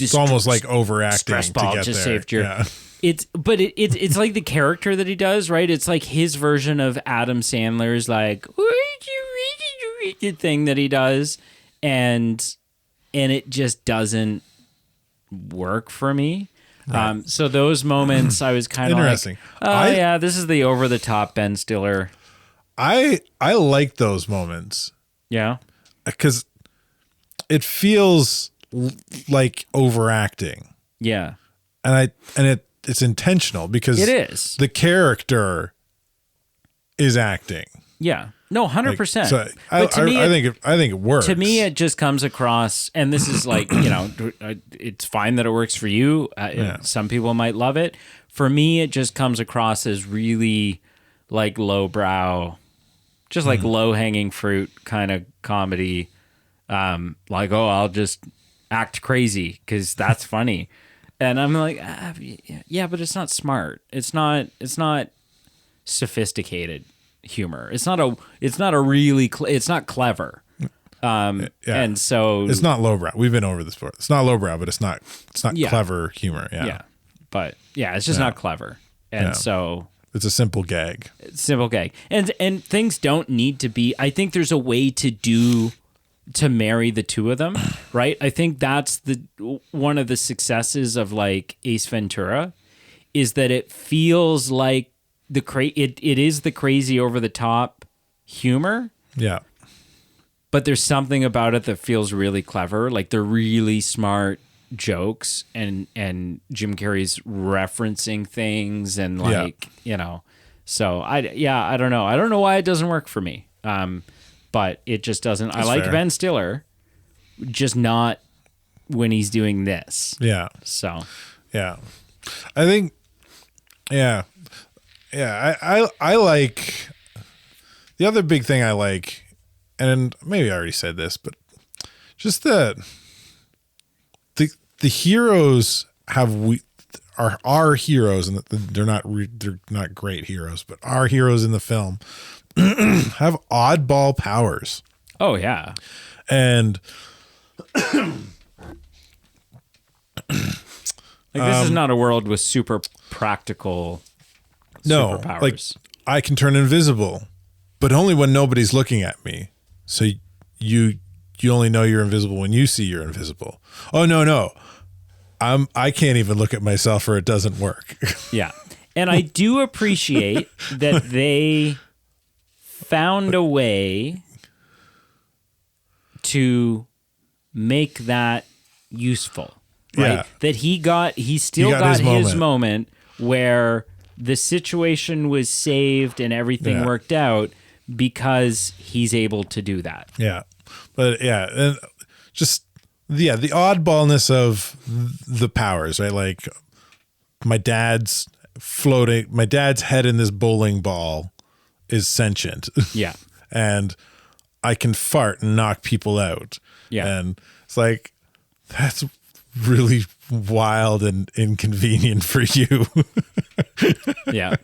it's almost like overacting stress ball to get just there. saved your. Yeah. It's like the character that he does, right? It's like his version of Adam Sandler's thing that he does, and it just doesn't work for me. Right. So those moments, I was kind of interesting. This is the over the top Ben Stiller. I like those moments. Yeah. Because it feels like overacting. Yeah. And it's intentional because it is. The character is acting. Yeah. No, 100%. So but to me, I think it works. To me, it just comes across, and this is it's fine that it works for you. Some people might love it. For me, it just comes across as really lowbrow, just low hanging fruit kind of comedy. I'll just act crazy because that's funny, and I'm yeah, but it's not smart. It's not sophisticated humor. It's not clever. And so it's not lowbrow. We've been over this before. It's not lowbrow, but it's not clever humor. Yeah. But it's just not clever. And so it's a simple gag. And things don't need to be. I think there's a way to do to marry the two of them, right? I think that's one of the successes of like Ace Ventura is that it feels like it is the crazy over the top humor. Yeah. But there's something about it that feels really clever. Like they're really smart jokes and Jim Carrey's referencing things and like, so I don't know. I don't know why it doesn't work for me. But it just doesn't. I like fair. Ben Stiller, just not when he's doing this. Yeah. So, yeah. I think, yeah. I like, the other big thing I like, and maybe I already said this, but just the heroes are our heroes, and they're not great heroes, but our heroes in the film have oddball powers. oh yeah, And like this is not a world with super practical superpowers. like I can turn invisible, but only when nobody's looking at me. So you only know you're invisible when you see you're invisible. Oh no. I can't even look at myself or it doesn't work. Yeah. And I do appreciate that they found a way to make that useful, right? Yeah. That he still got his moment where the situation was saved and everything worked out because he's able to do that. Yeah. But yeah, and just the oddballness of the powers, right? Like my dad's head in this bowling ball is sentient. Yeah. And I can fart and knock people out. Yeah. And it's like, that's really wild and inconvenient for you. Yeah.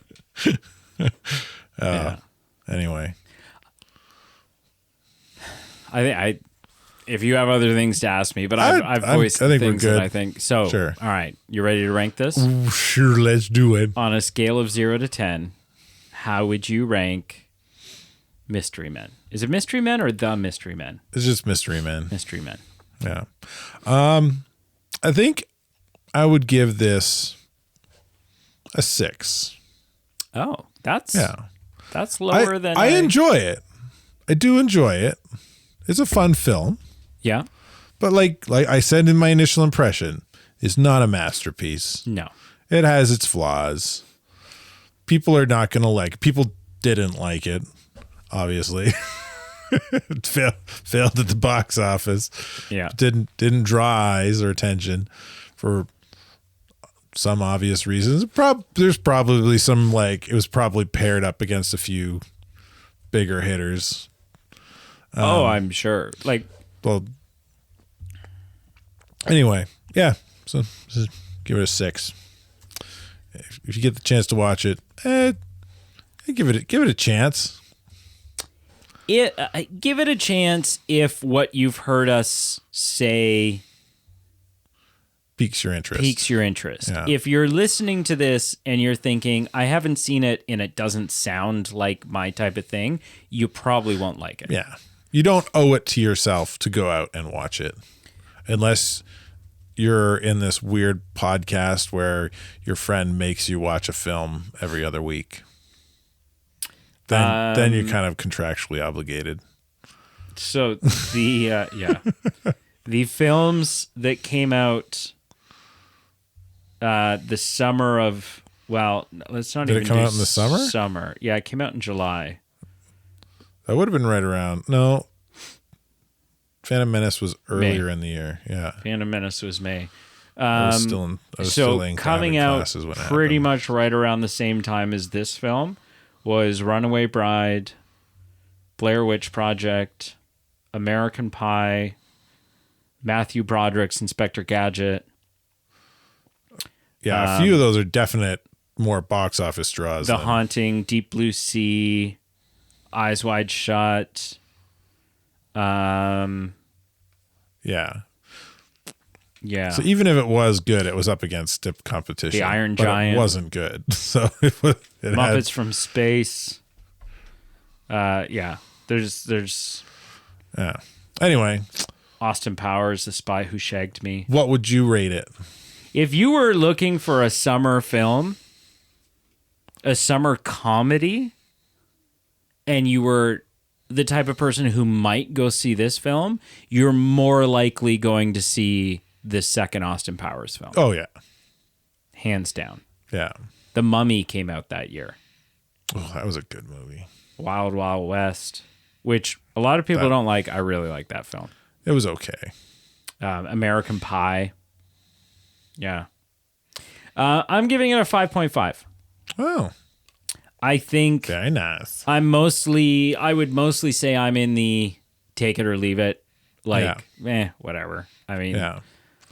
Yeah. Anyway. If you have other things to ask me, but I've voiced I think things we're good. that I think. So, Sure. All right. You ready to rank this? Sure, let's do it. On a scale of 0 to 10, how would you rank Mystery Men? Is it Mystery Men or The Mystery Men? It's just Mystery Men. Mystery Men. Yeah. I think I would give this a 6. Oh, that's Yeah. lower than I enjoy it. I do enjoy it. It's a fun film. Yeah. But like I said in my initial impression, it's not a masterpiece. No. It has its flaws. People are not going to like it. People didn't like it, obviously. It failed at the box office. Yeah. Didn't draw eyes or attention for some obvious reasons. There's probably some, like, it was probably paired up against a few bigger hitters. I'm sure. Like, Well, anyway, yeah. So just give it a 6. If you get the chance to watch it, give it a chance. Give it a chance if what you've heard us say Piques your interest. Yeah. If you're listening to this and you're thinking, I haven't seen it and it doesn't sound like my type of thing, you probably won't like it. Yeah. You don't owe it to yourself to go out and watch it. Unless you're in this weird podcast where your friend makes you watch a film every other week. Then you're kind of contractually obligated. So the the films that came out the summer of, well, let's not Did even it come do out in the summer? Summer. Yeah, it came out in July. That would have been right around. No. Phantom Menace was earlier in the year. Yeah. Phantom Menace was May. I was still in coming out classes when it pretty happened. much right around the same time as this film was Runaway Bride, Blair Witch Project, American Pie, Matthew Broderick's Inspector Gadget. Yeah, a few of those are definite more box office draws. The Haunting, Deep Blue Sea, Eyes Wide Shut. Yeah. Yeah. So even if it was good, it was up against stiff competition. The Iron but Giant. It wasn't good. So it Muppets from Space. Yeah. There's Yeah. Anyway, Austin Powers, The Spy Who Shagged Me. what would you rate it? If you were looking for a summer film, a summer comedy, and you were the type of person who might go see this film, you're more likely going to see the second Austin Powers film. Oh, yeah. Hands down. Yeah. The Mummy came out that year. Oh, that was a good movie. Wild Wild West, which a lot of people don't like. I really like that film. It was okay. American Pie. Yeah. I'm giving it a 5.5. Oh, I think very nice. I would mostly say I'm in the take it or leave it. Like, whatever. I mean, Yeah.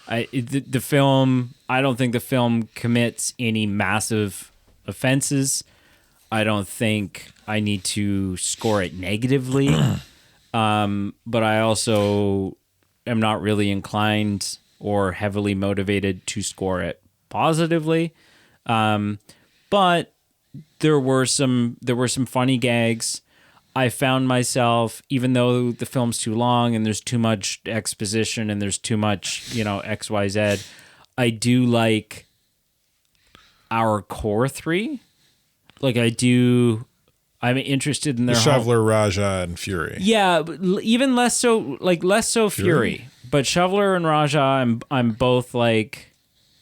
the film, I don't think the film commits any massive offenses. I don't think I need to score it negatively. But I also am not really inclined or heavily motivated to score it positively. But there were some funny gags. I found myself, even though the film's too long and there's too much exposition and there's too much, XYZ, I do like our core three. Like I'm interested in their Shoveler, Raja, and Fury. Yeah, but even less so Fury. But Shoveler and Raja, I'm both like,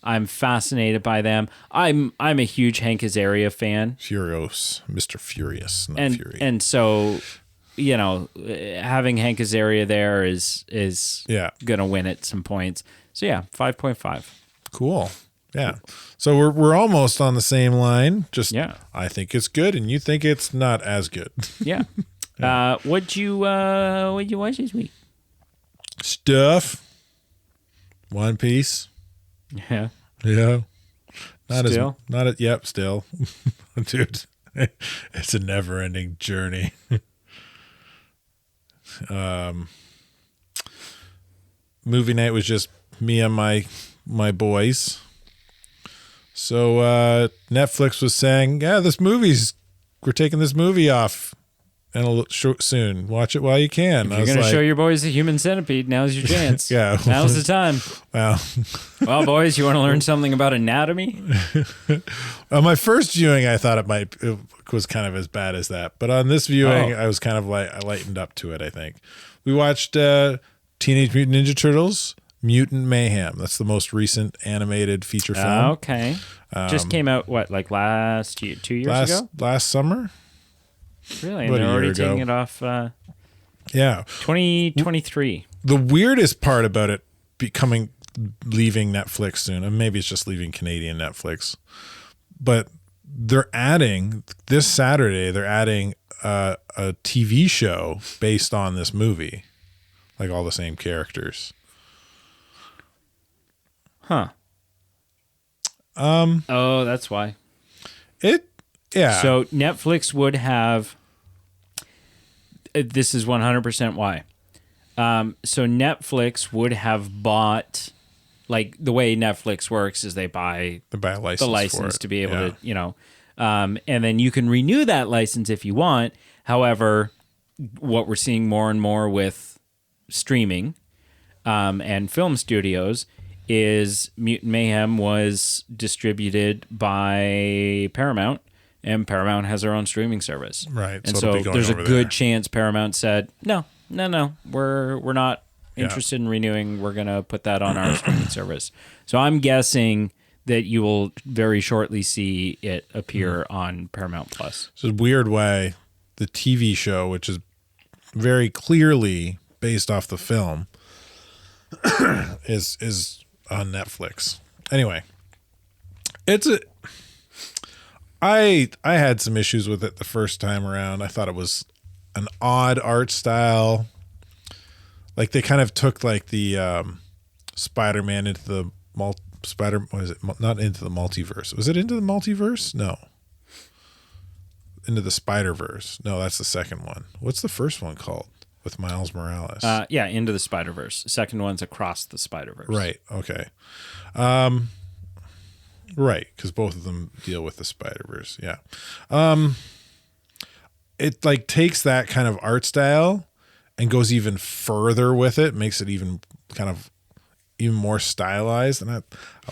I'm fascinated by them. I'm a huge Hank Azaria fan. Furious, Mr. Furious, not Fury. And so, having Hank Azaria there is gonna win at some points. So yeah, 5.5. Cool. Yeah. So we're almost on the same line. Just I think it's good, and you think it's not as good. Yeah. What'd you watch this week? Stuff. One Piece. Yeah. Yeah. Still? Still. Dude, it's a never-ending journey. Movie night was just me and my boys. So Netflix was saying, we're taking this movie off and soon. Watch it while you can. If you're going to show your boys the Human Centipede, now's your chance. Yeah. Now's the time. Well, boys, you want to learn something about anatomy? On my first viewing, I thought it was kind of as bad as that. But on this viewing, I was kind of I lightened up to it, I think. We watched Teenage Mutant Ninja Turtles, Mutant Mayhem. That's the most recent animated feature film. Okay. Just came out, like last year, 2 years ago? Last summer? Really? And they're already taking it off 2023. The weirdest part about it leaving Netflix soon, and maybe it's just leaving Canadian Netflix, but this Saturday, they're adding a TV show based on this movie. Like all the same characters. Huh. Oh, that's why. Yeah. So Netflix would have. This is 100% why. So Netflix would have bought, like the way Netflix works is they buy a license, the license to be able to, and then you can renew that license if you want. However, what we're seeing more and more with streaming and film studios is Mutant Mayhem was distributed by Paramount, and Paramount has their own streaming service. Right. And so there's a good chance Paramount said, no, we're not interested in renewing. We're going to put that on our streaming service. So I'm guessing that you will very shortly see it appear on Paramount Plus. It's a weird way the TV show, which is very clearly based off the film, is on Netflix. Anyway, I had some issues with it the first time around. I thought it was an odd art style. Like they kind of took like the Spider-Man into the what is it? Not into the multiverse. Was it into the multiverse? No. Into the Spider-Verse. No, that's the second one. What's the first one called with Miles Morales? Into the Spider-Verse. Second one's Across the Spider-Verse. Right. Okay. Right, because both of them deal with the Spider-Verse. Yeah. It like takes that kind of art style and goes even further with it, makes it even more stylized. And I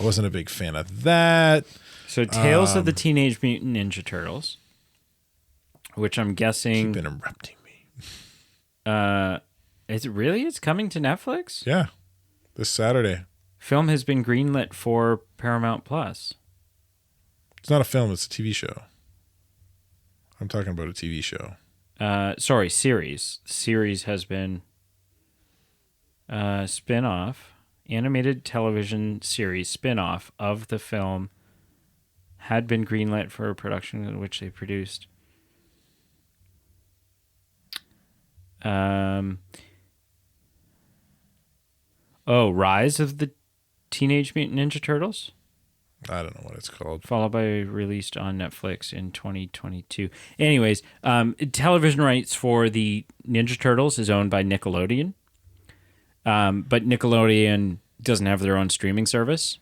wasn't a big fan of that. So Tales of the Teenage Mutant Ninja Turtles, which I'm guessing... Keep interrupting me. It's coming to Netflix? Yeah, this Saturday. Film has been greenlit for Paramount Plus. It's not a film, it's a TV show. I'm talking about a TV show. Sorry, series. Series has been spin-off, animated television series spin-off of the film had been greenlit for a production in which they produced. Rise of the Teenage Mutant Ninja Turtles? I don't know what it's called. Followed by released on Netflix in 2022. Anyways, television rights for the Ninja Turtles is owned by Nickelodeon. But Nickelodeon doesn't have their own streaming service.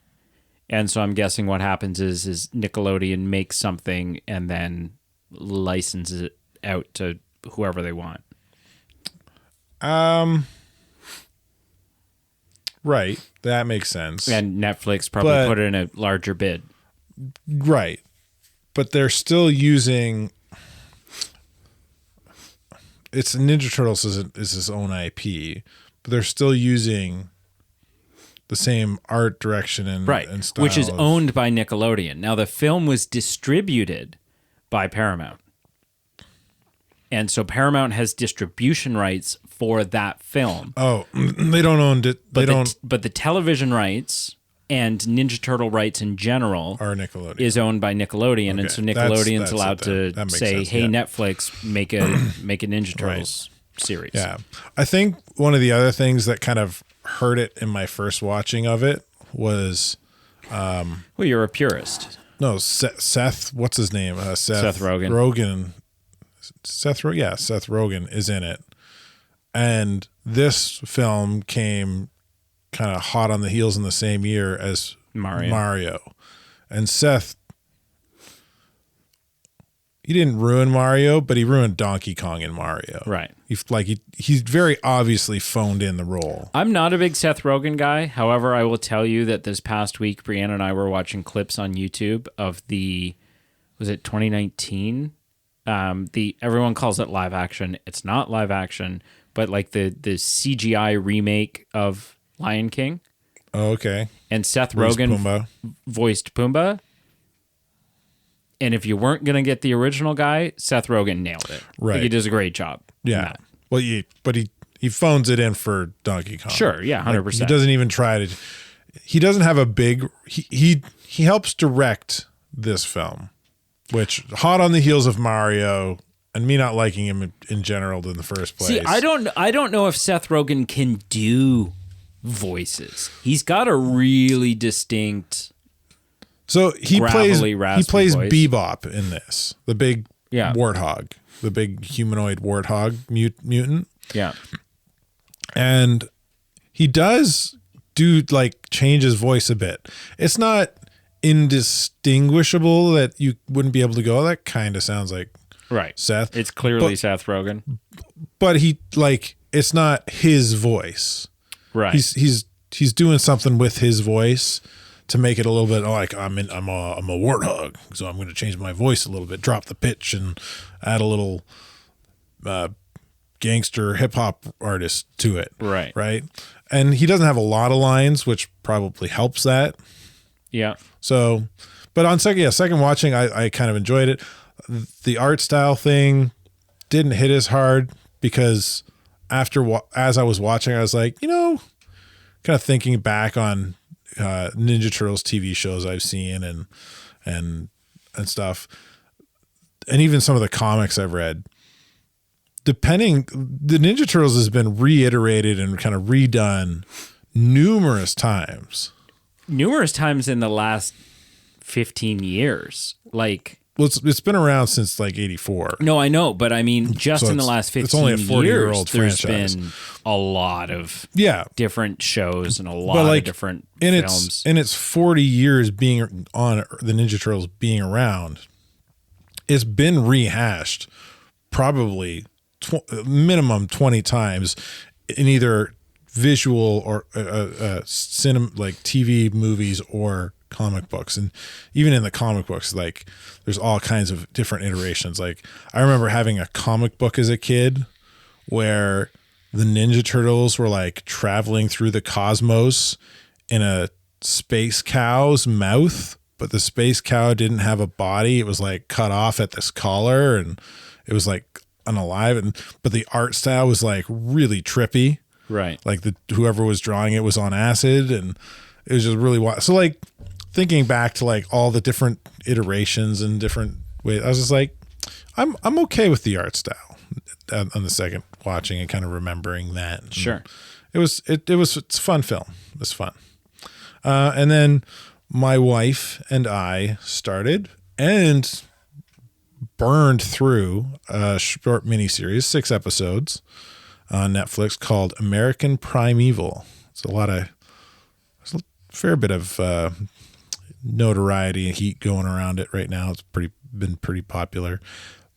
And so I'm guessing what happens is Nickelodeon makes something and then licenses it out to whoever they want. Right. That makes sense. And Netflix probably put it in a larger bid. Right. But they're still using... It's Ninja Turtles is its own IP, but they're still using the same art direction and style. Which is owned by Nickelodeon. Now, the film was distributed by Paramount. And so Paramount has distribution rights for that film. Oh, they don't own it. But the television rights and Ninja Turtle rights in general are Nickelodeon. Is owned by Nickelodeon, Okay. and so Nickelodeon's That's allowed to say, sense, "Hey, yeah. Netflix, make a Ninja Turtles series." Yeah, I think one of the other things that kind of hurt it in my first watching of it was, well, you're a purist. No, Seth. What's his name? Seth Rogen. Seth Rogen is in it, and this film came kind of hot on the heels in the same year as Mario. And Seth, he didn't ruin Mario, but he ruined Donkey Kong in Mario. Right. He's very obviously phoned in the role. I'm not a big Seth Rogen guy. However, I will tell you that this past week, Brianna and I were watching clips on YouTube of was it 2019? Everyone calls it live action. It's not live action, but like the CGI remake of Lion King. Oh, okay. And Seth Rogen voiced Pumbaa. And if you weren't going to get the original guy, Seth Rogen nailed it. Right. Like, he does a great job. Yeah. Well, but he phones it in for Donkey Kong. Sure. Yeah. 100%. He doesn't even try to. He doesn't have a big. He helps direct this film, which hot on the heels of Mario and me not liking him in general in the first place. See, I don't know if Seth Rogen can do voices. He's got a really distinct. So he plays voice. Bebop in this, the big warthog, the big humanoid warthog mutant. Yeah, and he does change his voice a bit. It's not indistinguishable that you wouldn't be able to go, that kind of sounds like Seth. It's clearly Seth Rogen, but it's not his voice. Right. He's doing something with his voice to make it a little bit like I'm a warthog, so I'm going to change my voice a little bit, drop the pitch, and add a little gangster hip hop artist to it. Right. Right. And he doesn't have a lot of lines, which probably helps that. Yeah. So, but on second watching, I kind of enjoyed it. The art style thing didn't hit as hard because as I was watching, I was like, kind of thinking back on Ninja Turtles TV shows I've seen and stuff, and even some of the comics I've read. The Ninja Turtles has been reiterated and kind of redone numerous times. Numerous times in the last 15 years. Well, it's been around since 84. No, I know, but I mean, just in the last 15 it's only a 40-year-old years, franchise. There's been a lot of different shows and a lot of different films. In its 40 years being on the Ninja Turtles being around, it's been rehashed probably minimum 20 times in either visual or cinema, like TV movies or comic books. And even in the comic books, like there's all kinds of different iterations. Like I remember having a comic book as a kid where the Ninja Turtles were like traveling through the cosmos in a space cow's mouth, but the space cow didn't have a body. It was like cut off at this collar, and it was like unalive. But the art style was like really trippy. Right. Like whoever was drawing it was on acid, and it was just really wild. So like thinking back to like all the different iterations and different ways, I was just like, I'm okay with the art style on the second watching and kind of remembering that. And Sure. it's a fun film. It's fun. And then my wife and I started and burned through a short miniseries, 6 episodes on Netflix called American Primeval. There's a fair bit of notoriety and heat going around it right now. It's been pretty popular,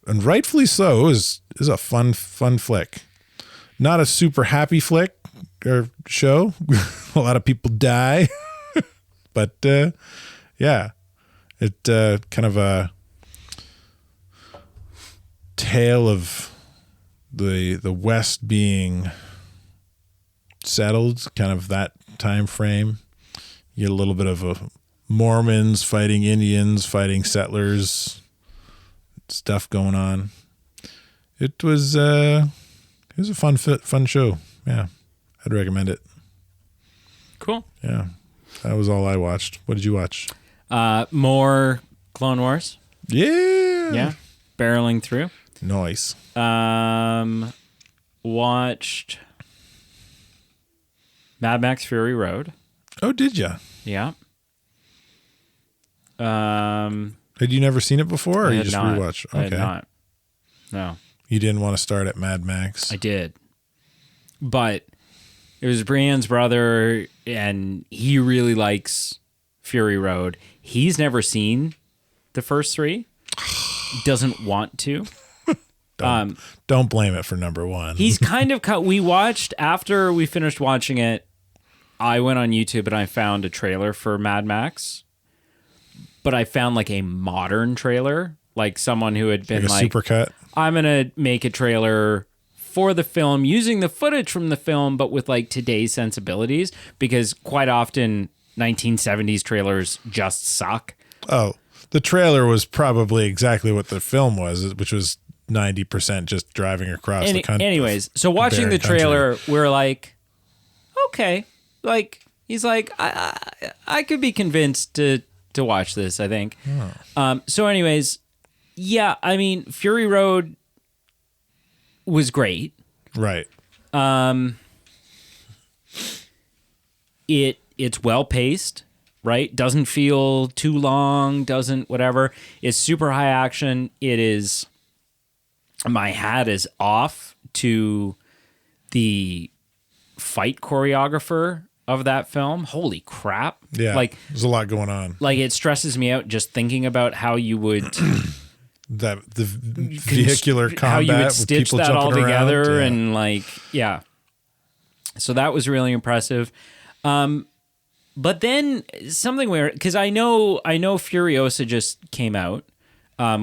and rightfully so. Is a fun flick. Not a super happy flick or show. A lot of people die, but yeah, it kind of a tale of the West being settled, kind of that time frame. You get a little bit of Mormons fighting Indians, fighting settlers, stuff going on. It was a fun show. Yeah, I'd recommend it. Cool. Yeah, that was all I watched. What did you watch? More Clone Wars. Yeah. Yeah. Barreling through. Nice. Watched Mad Max Fury Road. Oh, did you? Yeah. Had you never seen it before, or you just rewatched? Okay. I had not. No. You didn't want to start at Mad Max. I did. But it was Brienne's brother, and he really likes Fury Road. He's never seen the first 3. Doesn't want to. Don't blame it for number 1. He's kind of we watched after we finished watching it. I went on YouTube and I found a trailer for Mad Max, but I found like a modern trailer, like someone who had been like supercut. I'm gonna make a trailer for the film using the footage from the film, but with like today's sensibilities, because quite often 1970s trailers just suck. Oh, the trailer was probably exactly what the film was, which was 90% just driving across the country. Anyways, so watching the trailer, we're like, okay, like he's like, I could be convinced to watch this, I think. Oh. So anyways, yeah, I mean, Fury Road was great. Right. It's well paced, right? Doesn't feel too long, doesn't whatever. It's super high action. It is, my hat is off to the fight choreographer of that film. Holy crap. Yeah. Like there's a lot going on. Like it stresses me out just thinking about how you would the vehicular combat, how you would with stitch people that all jumping together around. Yeah. and like, yeah. So that was really impressive. But then something weird, because I know Furiosa just came out,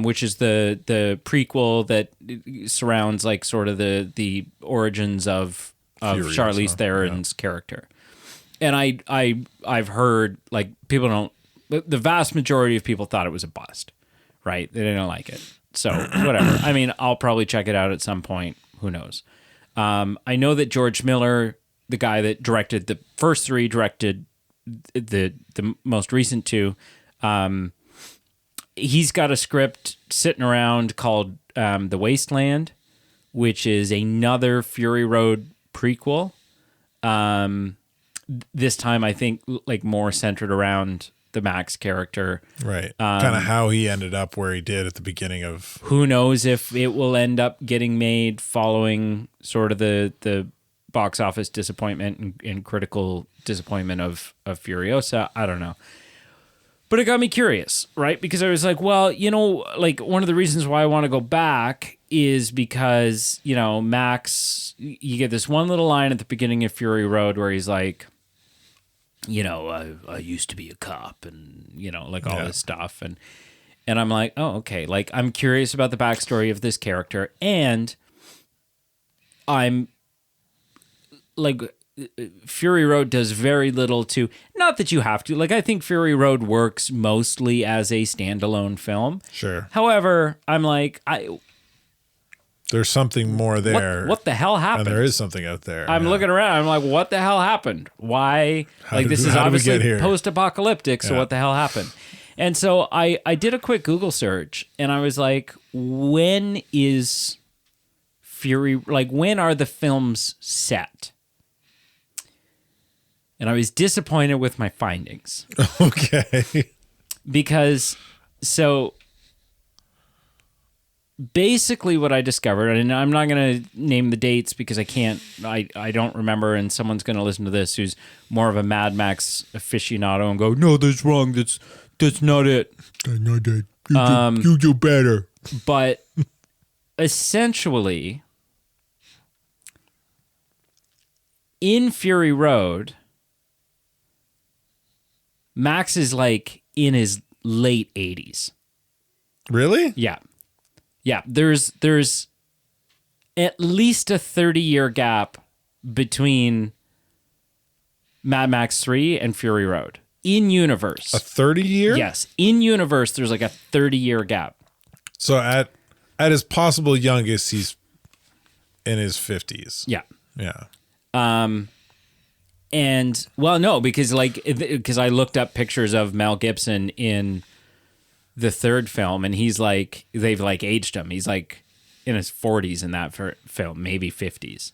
which is the prequel that surrounds like sort of the origins of Furiosa, Charlize Theron's character. And I've heard like people don't, the vast majority of people thought it was a bust, right? They didn't like it. So whatever. I mean, I'll probably check it out at some point. Who knows? I know that George Miller, the guy that directed the first 3, directed the most recent 2. He's got a script sitting around called The Wasteland, which is another Fury Road prequel. This time, I think, like more centered around the Max character. Right. Kind of how he ended up where he did at the beginning of... Who knows if it will end up getting made following sort of the box office disappointment and critical disappointment of Furiosa. I don't know. But it got me curious, right? Because I was like, well, you know, like one of the reasons why I want to go back is because, you know, Max, you get this one little line at the beginning of Fury Road where he's like, you know, I used to be a cop and, you know, like all this stuff. And I'm like, oh, okay. Like, I'm curious about the backstory of this character. And I'm like, Fury Road does very little to, not that you have to, like, I think Fury Road works mostly as a standalone film. Sure. However, I'm like, There's something more there. What the hell happened? And there is something out there. I'm looking around. I'm like, what the hell happened? Why? This is obviously post-apocalyptic. So what the hell happened? And so I did a quick Google search, and I was like, when is Fury? Like, when are the films set? And I was disappointed with my findings. Okay. Because so. Basically what I discovered, and I'm not going to name the dates because I can't, I don't remember, and someone's going to listen to this who's more of a Mad Max aficionado and go, no, that's wrong, that's not it. That's not it. You do better. But essentially, in Fury Road, Max is like in his late 80s. Really? Yeah. Yeah, there's at least a 30-year gap between Mad Max 3 and Fury Road. In universe. A 30-year? Yes. In universe, there's like a 30-year gap. So at his possible youngest, he's in his 50s. Yeah. Yeah. And, well, no, because I looked up pictures of Mel Gibson in the third film, and he's like, they've like aged him. He's like in his 40s in that film, maybe 50s.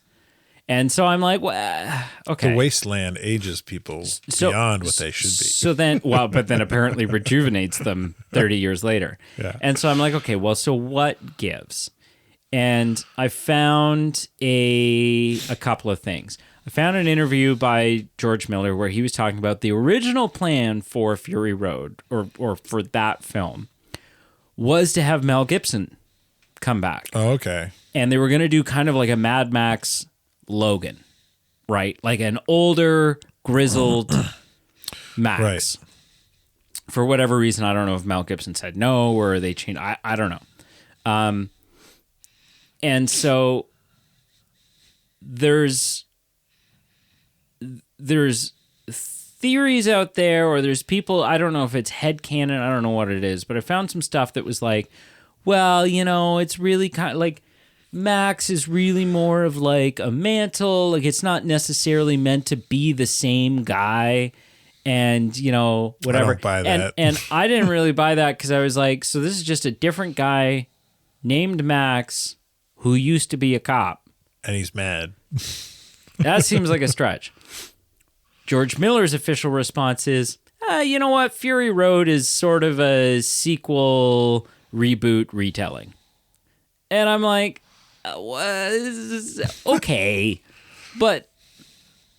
And so I'm like, well, okay. The wasteland ages people beyond what they should be. So then, well, but then apparently rejuvenates them 30 years later. Yeah. And so I'm like, okay, well, so what gives? And I found a couple of things. I found an interview by George Miller where he was talking about the original plan for Fury Road, or for that film, was to have Mel Gibson come back. Oh, okay. And they were going to do kind of like a Mad Max Logan, right? Like an older, grizzled Max. Right. For whatever reason, I don't know if Mel Gibson said no or they changed. I don't know. And so there's theories out there, or there's people, I don't know if it's headcanon, I don't know what it is, but I found some stuff that was like, well, you know, it's really kind of like Max is really more of like a mantle, like it's not necessarily meant to be the same guy, and you know, whatever. I don't buy that. And I didn't really buy that because I was like, so this is just a different guy named Max who used to be a cop. And he's mad. That seems like a stretch. George Miller's official response is, you know what? Fury Road is sort of a sequel, reboot, retelling. And I'm like, okay. But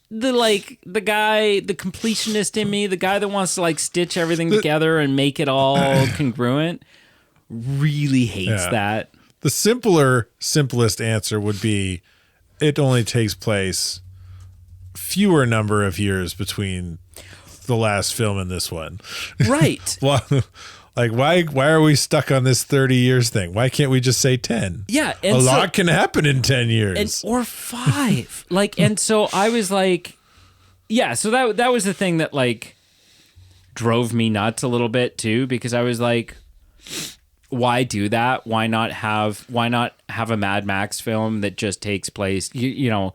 the completionist in me, the guy that wants to like stitch everything together and make it all congruent, really hates that. The simplest answer would be, it only takes place fewer number of years between the last film and this one. Right. Well, like why are we stuck on this 30 years thing? Why can't we just say 10? Yeah. And a lot can happen in 10 years. Or 5. Like, and so I was like, yeah, so that was the thing that like drove me nuts a little bit too, because I was like, why do that? Why not have a Mad Max film that just takes place, you know,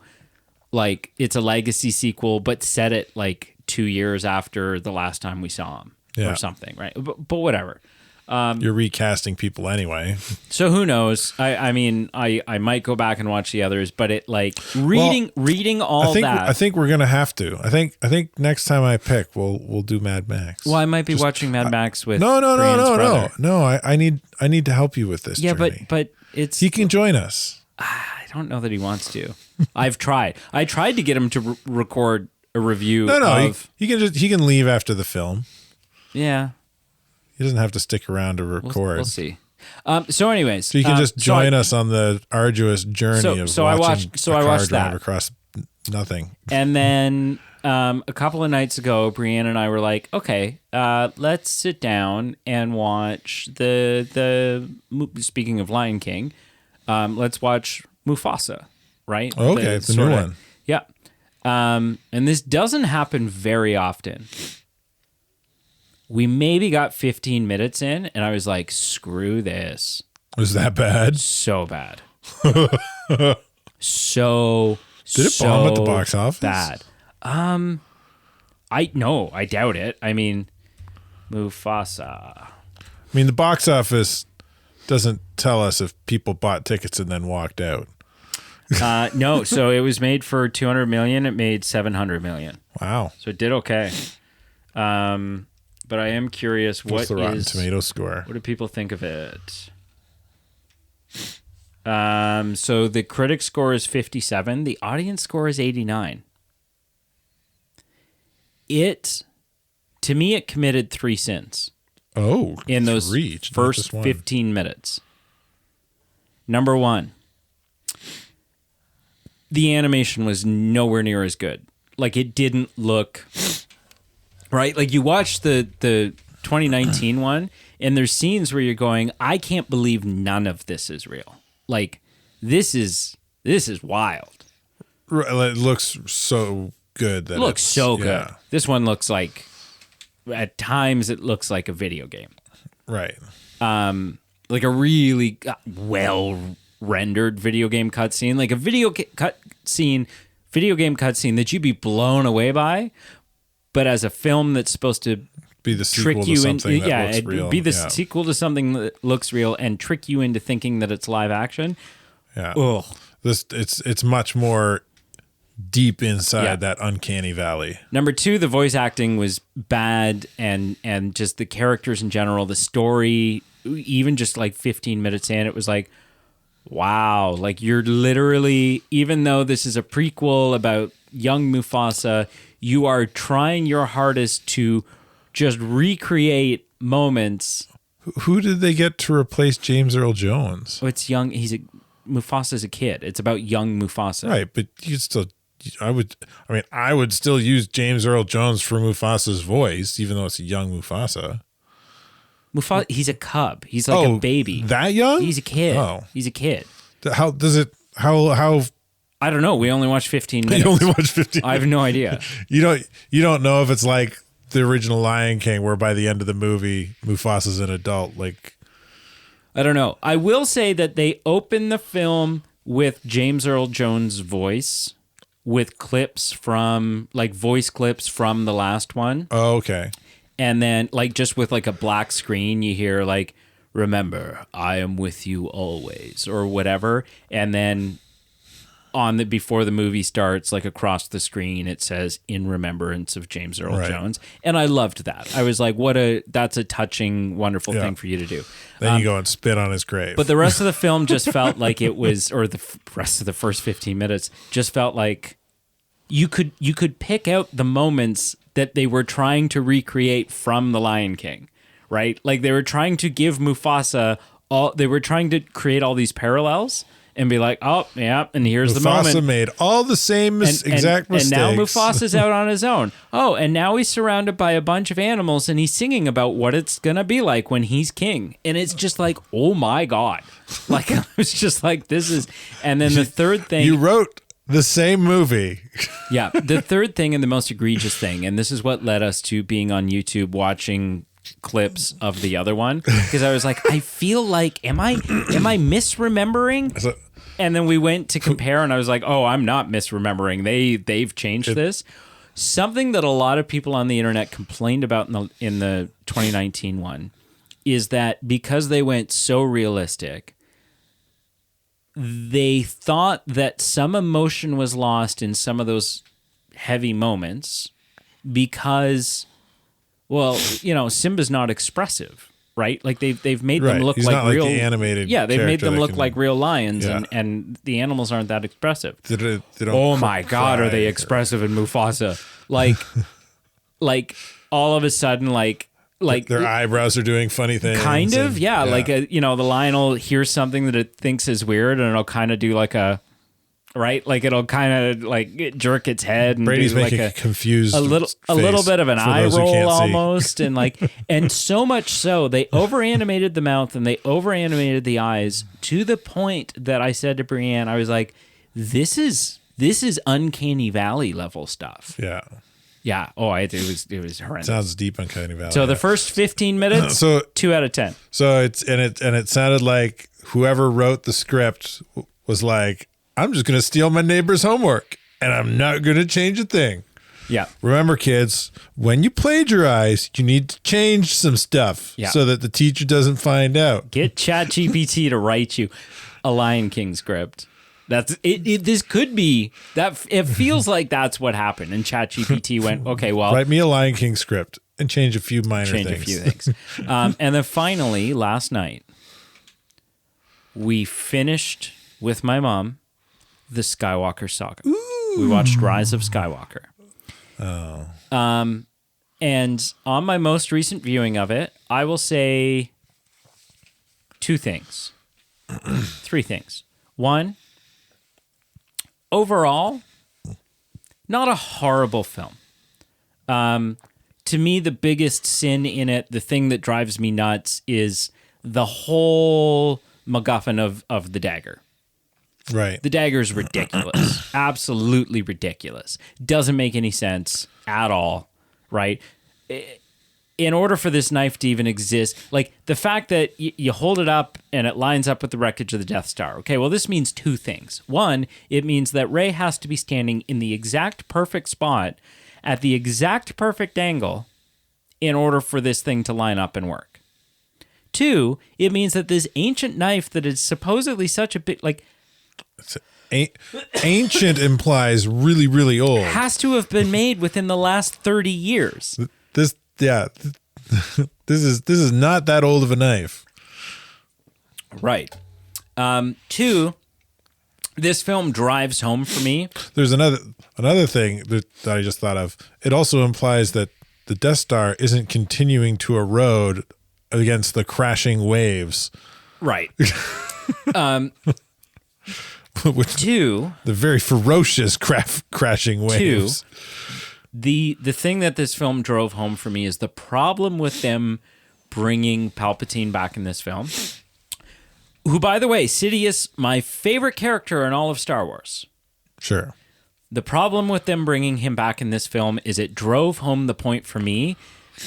like it's a legacy sequel, but set it like 2 years after the last time we saw him or something, right? But whatever. You're recasting people anyway. So who knows? I mean, I might go back and watch the others, but it like reading all that. I think we're gonna have to. I think next time I pick, we'll do Mad Max. Well, I might be watching Mad Max with No. brother. I need to help you with this. Yeah, journey. but it's he can join us. I don't know that he wants to. I've tried. I tried to get him to record a review. No. He can leave after the film. Yeah. He doesn't have to stick around to record. We'll see. So anyways, So you can just join us on the arduous journey of watching a car drive across nothing. And then a couple of nights ago, Brianne and I were like, okay, let's sit down and watch speaking of Lion King, let's watch Mufasa, right? Okay, it's a new one. Yeah. And this doesn't happen very often. We maybe got 15 minutes in, and I was like, screw this. Was that bad? So bad. So Did it bomb at the box office? Bad. I doubt it. I mean, Mufasa. I mean, the box office doesn't tell us if people bought tickets and then walked out. No, so it was made for 200 million. It made 700 million. Wow. So it did okay. But I am curious, what's the Rotten Tomato score? What do people think of it? So the critic score is 57. The audience score is 89. To me, it committed 3 sins. Oh, in those first 15 minutes. Number 1, the animation was nowhere near as good. Like, it didn't look right. Like, you watch the 2019 one, and there's scenes where you're going, I can't believe none of this is real. Like, this is wild. It looks so good. That it looks so good. This one looks like, at times, it looks like a video game. Right. Like a really well rendered video game cutscene, like a video game cutscene that you'd be blown away by, but as a film that's supposed to be the sequel to something that looks real. Be the sequel to something that looks real and trick you into thinking that it's live action. Yeah. Ugh. It's much more deep inside that uncanny valley. Number 2, the voice acting was bad, and just the characters in general, the story, even just like 15 minutes in, it was like, wow, like you're literally, even though this is a prequel about young Mufasa, you are trying your hardest to just recreate moments. Who did they get to replace James Earl Jones? Oh, it's young. Mufasa's a kid. It's about young Mufasa. Right, but you still, I would still use James Earl Jones for Mufasa's voice, even though it's a young Mufasa. Mufasa, he's a cub. He's like a baby. That young? He's a kid. Oh. He's a kid. How does it, how? I don't know. We only watched 15 minutes. You only watched 15 minutes? I have no idea. You don't know if it's like the original Lion King, where by the end of the movie, Mufasa's an adult. Like, I don't know. I will say that they open the film with James Earl Jones' voice, with clips from, like, voice clips from the last one. Oh, okay. And then, like, just with, like, a black screen, you hear, like, remember, I am with you always, or whatever. And then before the movie starts, like, across the screen, it says, in remembrance of James Earl Jones. And I loved that. I was like, that's a touching, wonderful thing for you to do. Then you go and spit on his grave. But the rest of the film just felt like it was, or the rest of the first 15 minutes just felt like you could pick out the moments that they were trying to recreate from The Lion King, right? Like, they were trying to give Mufasa they were trying to create all these parallels and be like, oh, yeah, and here's the moment. Mufasa made all the same exact mistakes. And now Mufasa's out on his own. Oh, and now he's surrounded by a bunch of animals, and he's singing about what it's going to be like when he's king. And it's just like, oh, my God. Like, I was just like, this is... And then the third thing... You wrote the same movie. Yeah, the third thing and the most egregious thing, and this is what led us to being on YouTube watching clips of the other one, because I was like, I feel like, am I misremembering? And then we went to compare, and I was like, oh, I'm not misremembering. They've changed this. Something that a lot of people on the internet complained about in the 2019 one is that because they went so realistic, they thought that some emotion was lost in some of those heavy moments because, well, Simba's not expressive, right? Like they've made them look He's like not real the animated. Yeah, they've made them look like real lions, and the animals aren't that expressive. Oh my God, are they expressive in Mufasa? Like all of a sudden, like like their eyebrows are doing funny things. Kind of, yeah. Like the lion will hear something that it thinks is weird, and it'll kind of do like a right, like it'll kind of like jerk its head and Brady's do like making a confused a little bit of an eye roll almost, and and so much so they over animated the mouth and they over animated the eyes to the point that I said to Brienne, I was like, this is Uncanny Valley level stuff. Yeah. Yeah. Oh, it was horrendous. Sounds deep Uncanny Valley. So the first 15 minutes, 2 out of 10. So it sounded like whoever wrote the script was like, I'm just going to steal my neighbor's homework and I'm not going to change a thing. Yeah. Remember, kids, when you plagiarize, you need to change some stuff so that the teacher doesn't find out. Get ChatGPT to write you a Lion King script. That's it. This could be that. It feels like that's what happened. And ChatGPT went, okay, well, write me a Lion King script and change a few minor things. And then finally, last night, we finished with my mom the Skywalker saga. Ooh. We watched Rise of Skywalker. Oh. And on my most recent viewing of it, I will say 2 things, 3 things. 1. Overall, not a horrible film. To me, the biggest sin in it, the thing that drives me nuts, is the whole MacGuffin of the dagger. Right. The dagger is ridiculous. Absolutely ridiculous. Doesn't make any sense at all, right? In order for this knife to even exist, like the fact that you hold it up and it lines up with the wreckage of the Death Star. Okay, well, this means 2 things. 1, it means that Rey has to be standing in the exact perfect spot at the exact perfect angle in order for this thing to line up and work. 2, it means that this ancient knife that is supposedly such a big, like... Ancient implies really, really old. Has to have been made within the last 30 years. This is not that old of a knife. Right. 2, this film drives home for me. There's another thing that I just thought of. It also implies that the Death Star isn't continuing to erode against the crashing waves. Right. With 2, the very ferocious crashing waves. 2, the thing that this film drove home for me is the problem with them bringing Palpatine back in this film. Who, by the way, Sidious, my favorite character in all of Star Wars. Sure. The problem with them bringing him back in this film is it drove home the point for me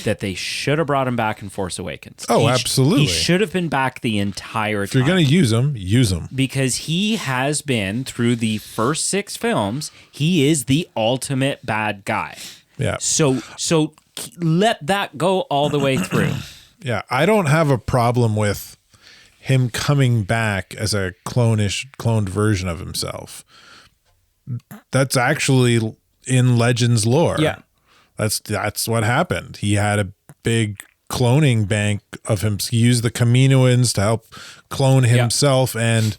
that they should have brought him back in Force Awakens. Oh, absolutely. He should have been back the entire time. If you're going to use him. Because he has been, through the first 6 films, he is the ultimate bad guy. Yeah. So let that go all the way through. Yeah, I don't have a problem with him coming back as a cloned version of himself. That's actually in Legends lore. Yeah. That's what happened. He had a big cloning bank of him. He used the Kaminoans to help clone himself, and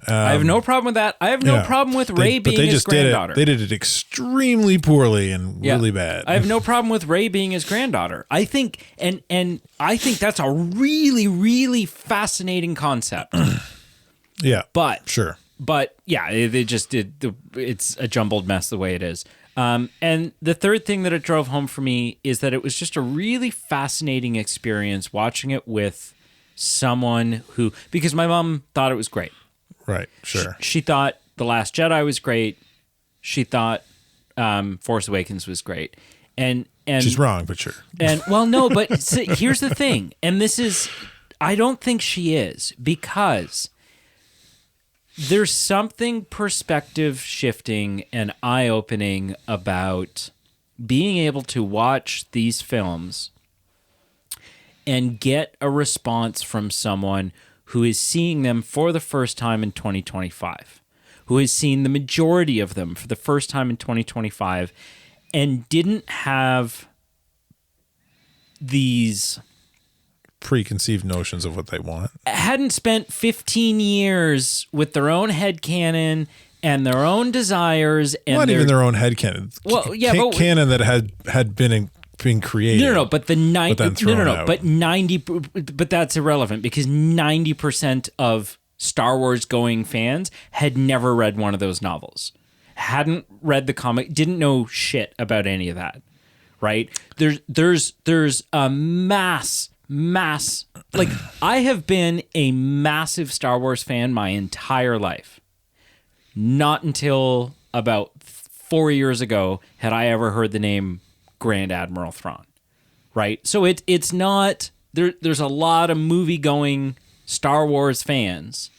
I have no problem with that. I have no problem with Rey being his granddaughter. They did it extremely poorly and really bad. I have no problem with Rey being his granddaughter. I think, and I think that's a really, really fascinating concept. Yeah, but sure. But yeah, it's a jumbled mess the way it is. And the third thing that it drove home for me is that it was just a really fascinating experience watching it with someone who, because my mom thought it was great. Right, sure. She thought The Last Jedi was great. She thought Force Awakens was great. And she's wrong, but sure. And well, no, but here's the thing. And this is, I don't think she is, because there's something perspective shifting and eye-opening about being able to watch these films and get a response from someone who is seeing them for the first time in 2025, who has seen the majority of them for the first time in 2025 and didn't have these preconceived notions of what they want. Hadn't spent 15 years with their own headcanon and their own desires. And not even their own headcanon. Well, yeah, but canon that had been being created. No, but the then thrown out. but 90, but that's irrelevant because 90% of Star Wars going fans had never read one of those novels, hadn't read the comic, didn't know shit about any of that. Right? There's a mass. Like, I have been a massive Star Wars fan my entire life. Not until about 4 years ago had I ever heard the name Grand Admiral Thrawn, right? So it's not there. There's a lot of movie going Star Wars fans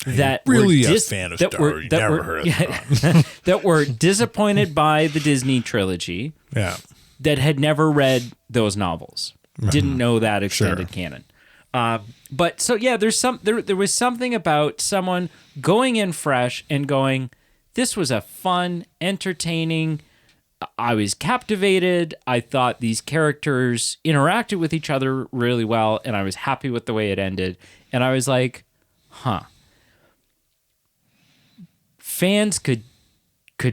that really were a fan of Star Wars. You never heard of Thrawn. That were disappointed by the Disney trilogy. Yeah, that had never read those novels, didn't know that extended canon. But so yeah, there was something about someone going in fresh and going, this was a fun, entertaining. I was captivated. I thought these characters interacted with each other really well, and I was happy with the way it ended. And I was like, huh. Fans could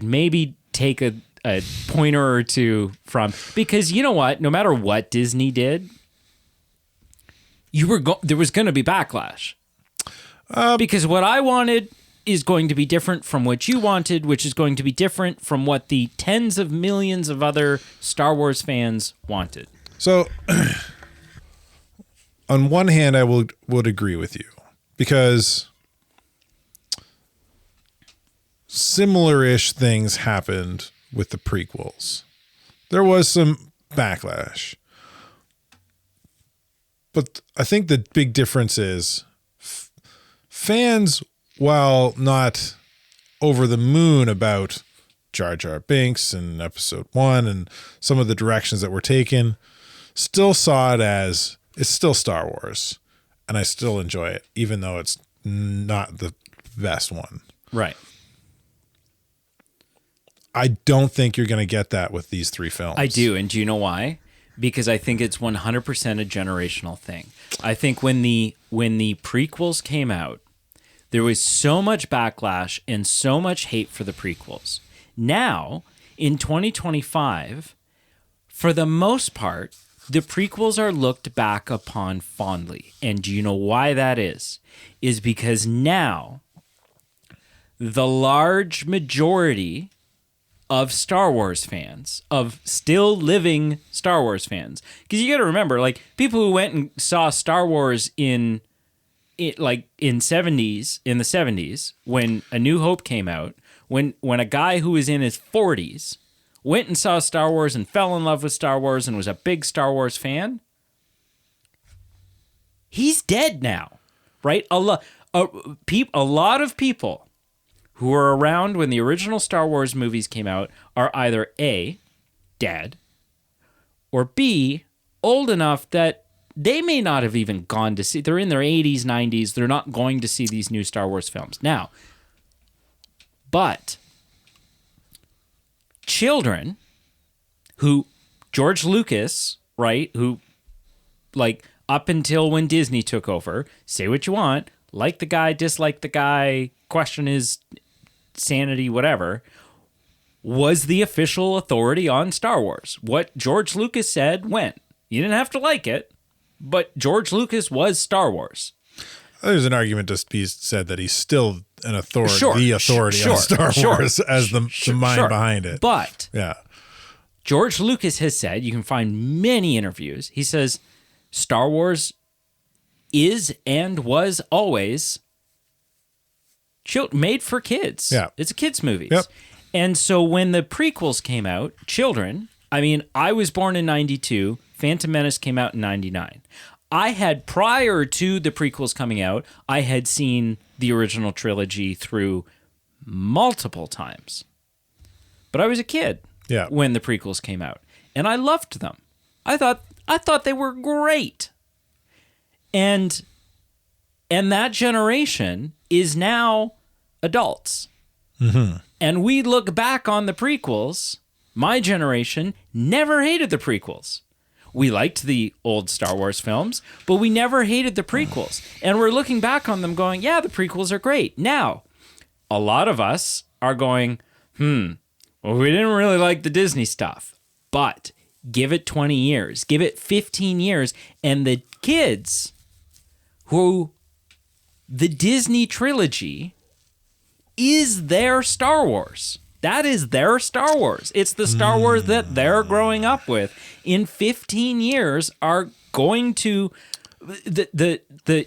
maybe take a pointer or two from, because you know what? No matter what Disney did, there was going to be backlash. Because what I wanted is going to be different from what you wanted, which is going to be different from what the tens of millions of other Star Wars fans wanted. So, on one hand, I would agree with you, because similar-ish things happened with the prequels. There was some backlash. But I think the big difference is fans, while not over the moon about Jar Jar Binks and Episode 1 and some of the directions that were taken, still saw it as, it's still Star Wars, and I still enjoy it, even though it's not the best one. Right. I don't think you're going to get that with these three films. I do, and do you know why? Because I think it's 100% a generational thing. I think when the prequels came out, there was so much backlash and so much hate for the prequels. Now, in 2025, for the most part, the prequels are looked back upon fondly. And do you know why that is? Is because now the large majority of Star Wars fans, of still living Star Wars fans, because you got to remember, like, people who went and saw Star Wars in the 70s, when A New Hope came out, when a guy who was in his 40s went and saw Star Wars and fell in love with Star Wars and was a big Star Wars fan, he's dead now, right? A lot of people who were around when the original Star Wars movies came out are either A, dead, or B, old enough that they may not have even gone to see. They're in their 80s, 90s. They're not going to see these new Star Wars films. Now, but children who, George Lucas, right, who, like, up until when Disney took over, say what you want, like the guy, dislike the guy, question his sanity, whatever, was the official authority on Star Wars. What George Lucas said went. You didn't have to like it, but George Lucas was Star Wars. There's an argument to be said that he's still an authority, Sure, the authority sure, on Star sure, Wars as the mind behind it. But yeah, George Lucas has said, you can find many interviews, he says Star Wars is and was always made for kids. Yeah. It's a kids' movie. Yep. And so when the prequels came out, children, I mean, I was born in 92, Phantom Menace came out in 99. I had, prior to the prequels coming out, I had seen the original trilogy through multiple times. But I was a kid when the prequels came out, and I loved them. I thought they were great. And that generation is now adults. Mm-hmm. And we look back on the prequels. My generation never hated the prequels. We liked the old Star Wars films, but we never hated the prequels. And we're looking back on them going, yeah, the prequels are great. Now, a lot of us are going, well, we didn't really like the Disney stuff. But give it 20 years, give it 15 years, and the kids who the Disney trilogy is their Star Wars. That is their Star Wars. It's the Star Wars that they're growing up with. In 15 years are going to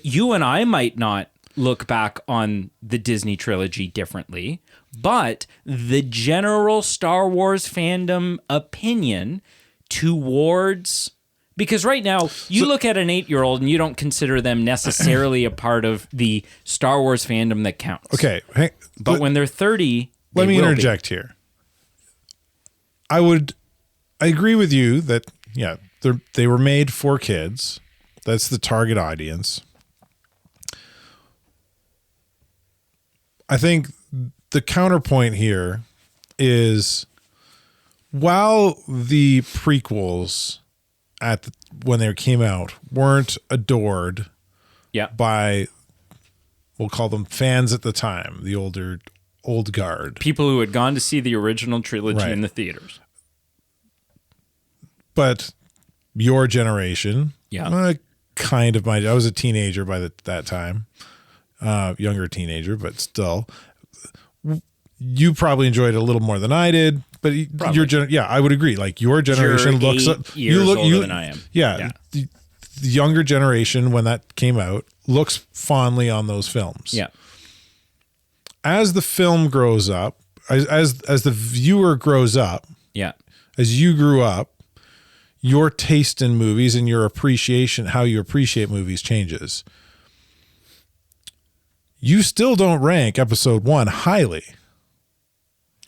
you and I might not look back on the Disney trilogy differently, but the general Star Wars fandom opinion towards, because right now you look at an 8-year-old and you don't consider them necessarily a part of the Star Wars fandom that counts. Okay. But when they're 30, let me interject here. I agree with you that, yeah, they were made for kids. That's the target audience. I think the counterpoint here is, while the prequels when they came out weren't adored by, we'll call them fans at the time, the old guard. People who had gone to see the original trilogy in the theaters. But your generation, kind of I was a teenager by that time, younger teenager, but still, you probably enjoyed it a little more than I did. But I would agree. Like, your generation looks older than I am. Yeah, the younger generation, when that came out, looks fondly on those films. Yeah. As the film grows up, as the viewer grows up, as you grew up, your taste in movies and your appreciation, how you appreciate movies, changes. You still don't rank Episode 1 highly.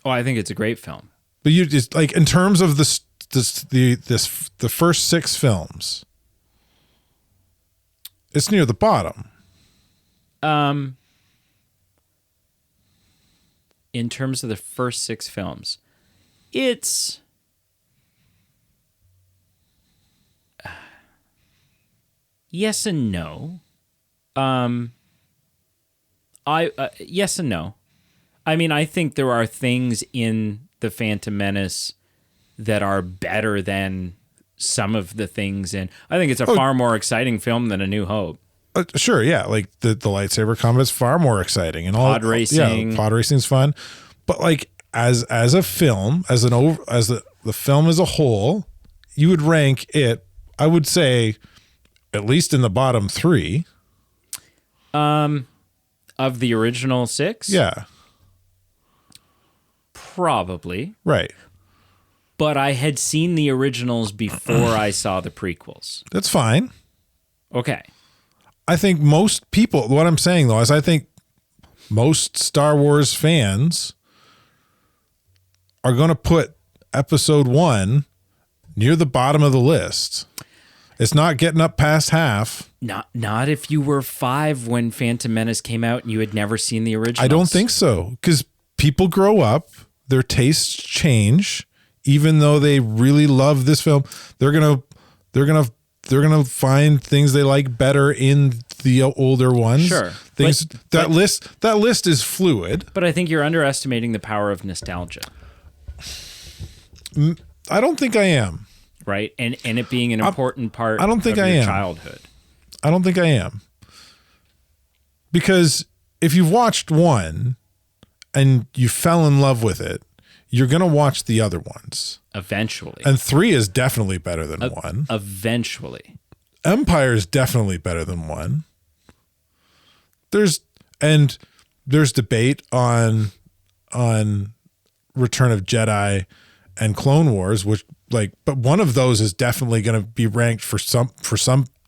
Oh, I think it's a great film. But you just, like, in terms of the first 6 films, it's near the bottom. In terms of the first 6 films, it's yes and no. Yes and no. I mean, I think there are things in The Phantom Menace that are better than some of the things in. I think it's a far more exciting film than A New Hope. Sure, yeah, like the lightsaber combat's far more exciting, and all pod racing. Yeah, pod racing's fun, but like as a film, as the film as a whole, you would rank it, I would say, at least in the bottom 3. Of the original 6? Yeah. Probably. Right. But I had seen the originals before I saw the prequels. That's fine. Okay. I think most people, what I'm saying though, is I think most Star Wars fans are going to put Episode 1 near the bottom of the list. It's not getting up past half. Not if you were 5 when Phantom Menace came out and you had never seen the originals. I don't think so, because people grow up, their tastes change. Even though they really love this film, they're gonna find things they like better in the older ones. Sure, that list is fluid. But I think you're underestimating the power of nostalgia. I don't think I am. Right, and it being an important part. I don't think of I your am. Childhood. I don't think I am, because if you've watched 1 and you fell in love with it, you're gonna watch the other ones Eventually. And 3 is definitely better than 1. Eventually. Empire is definitely better than 1. There's debate on Return of Jedi and Clone Wars, but one of those is definitely going to be ranked for some.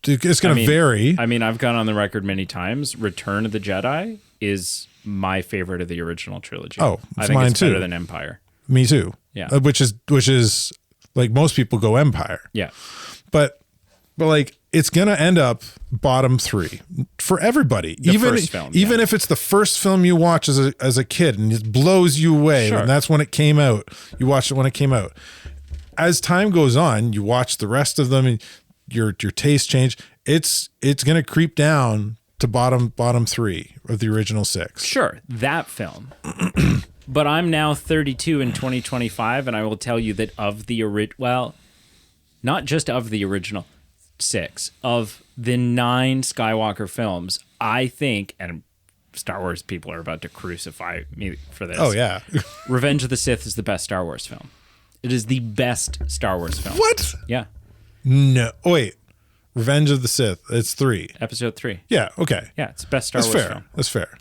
It's going to vary. I mean, I've gone on the record many times. Return of the Jedi is my favorite of the original trilogy. Oh, I think mine it's too. better than Empire. Me too. Yeah. Which is like, most people go Empire. Yeah. But like, it's going to end up bottom 3 for everybody. Even if it's the first film you watch as a kid and it blows you away, Sure. and that's when it came out. You watched it when it came out. As time goes on, you watch the rest of them and your taste change. It's going to creep down to bottom 3 of the original 6. Sure, that film. But I'm now 32 in 2025, and I will tell you that of the not just of the original 6, of the 9 Skywalker films, I think, and Star Wars people are about to crucify me for this. Oh, yeah. Revenge of the Sith is the best Star Wars film. It is the best Star Wars film. What? Yeah. No. Oh, wait. Revenge of the Sith. It's 3. Episode 3. Yeah. Okay. Yeah, it's the best Star That's Wars fair. film. That's fair.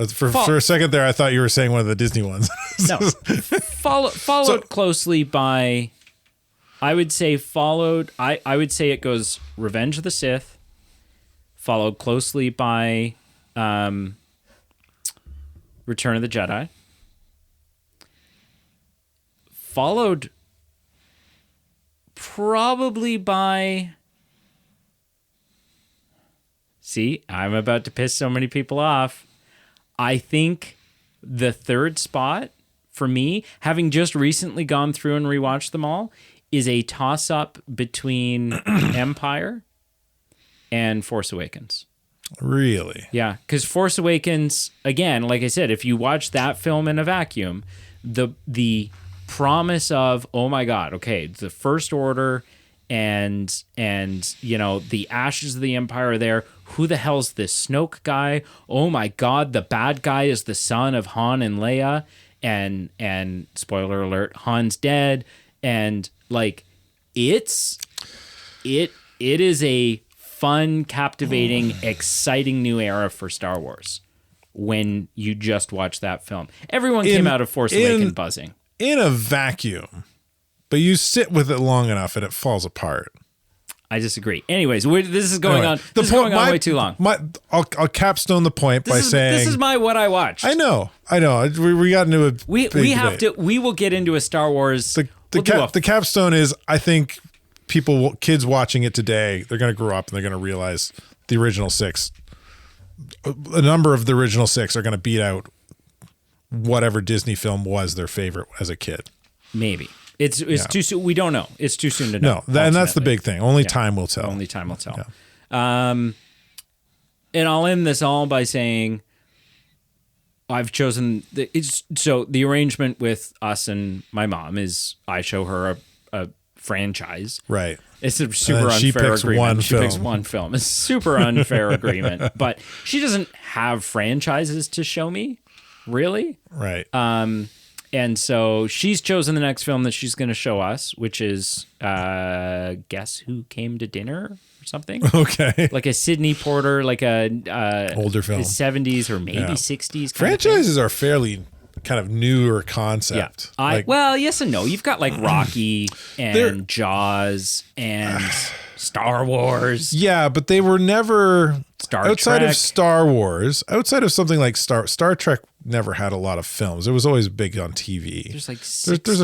For a second there, I thought you were saying one of the Disney ones. No. Followed closely by, I would say it goes Revenge of the Sith, followed closely by Return of the Jedi, followed probably by... See, I'm about to piss so many people off. I think the third spot for me, having just recently gone through and rewatched them all, is a toss-up between Empire and Force Awakens. Really? Yeah, because Force Awakens, again, like I said, if you watch that film in a vacuum, the promise of, oh my God, okay, the First Order and you know, the ashes of the Empire are there. Who the hell's this Snoke guy? Oh my God, the bad guy is the son of Han and Leia, and spoiler alert, Han's dead, and like it is a fun, captivating, exciting new era for Star Wars when you just watch that film. Everyone came out of Force Awakens buzzing. In a vacuum. But you sit with it long enough and it falls apart. I disagree. Anyways, this is going on. This is going on way too long. I'll capstone the point by saying this is my what I watched. I know. We got into a we have debate. to. We will get into a Star Wars. The capstone is, I think kids watching it today, they're going to grow up and they're going to realize the original 6. A number of the original 6 are going to beat out whatever Disney film was their favorite as a kid. Maybe. It's too soon. We don't know. It's too soon to know. No, and that's the big thing. Only time will tell. Only time will tell. Yeah. And I'll end this all by saying I've chosen the arrangement with us and my mom is I show her a franchise. Right. It's a super unfair agreement. She picks one film. It's a super unfair agreement. But she doesn't have franchises to show me, really. Right. And so she's chosen the next film that she's going to show us, which is Guess Who Came to Dinner or something. Okay. Like a Sidney Porter, like a older film. 70s or maybe 60s. Franchises are fairly kind of newer concept. Yeah. Well, yes and no. You've got like Rocky and Jaws and Star Wars. Yeah, but they were never outside Trek. of Star Wars, outside of something like Star Trek never had a lot of films. It was always big on TV. There's like 6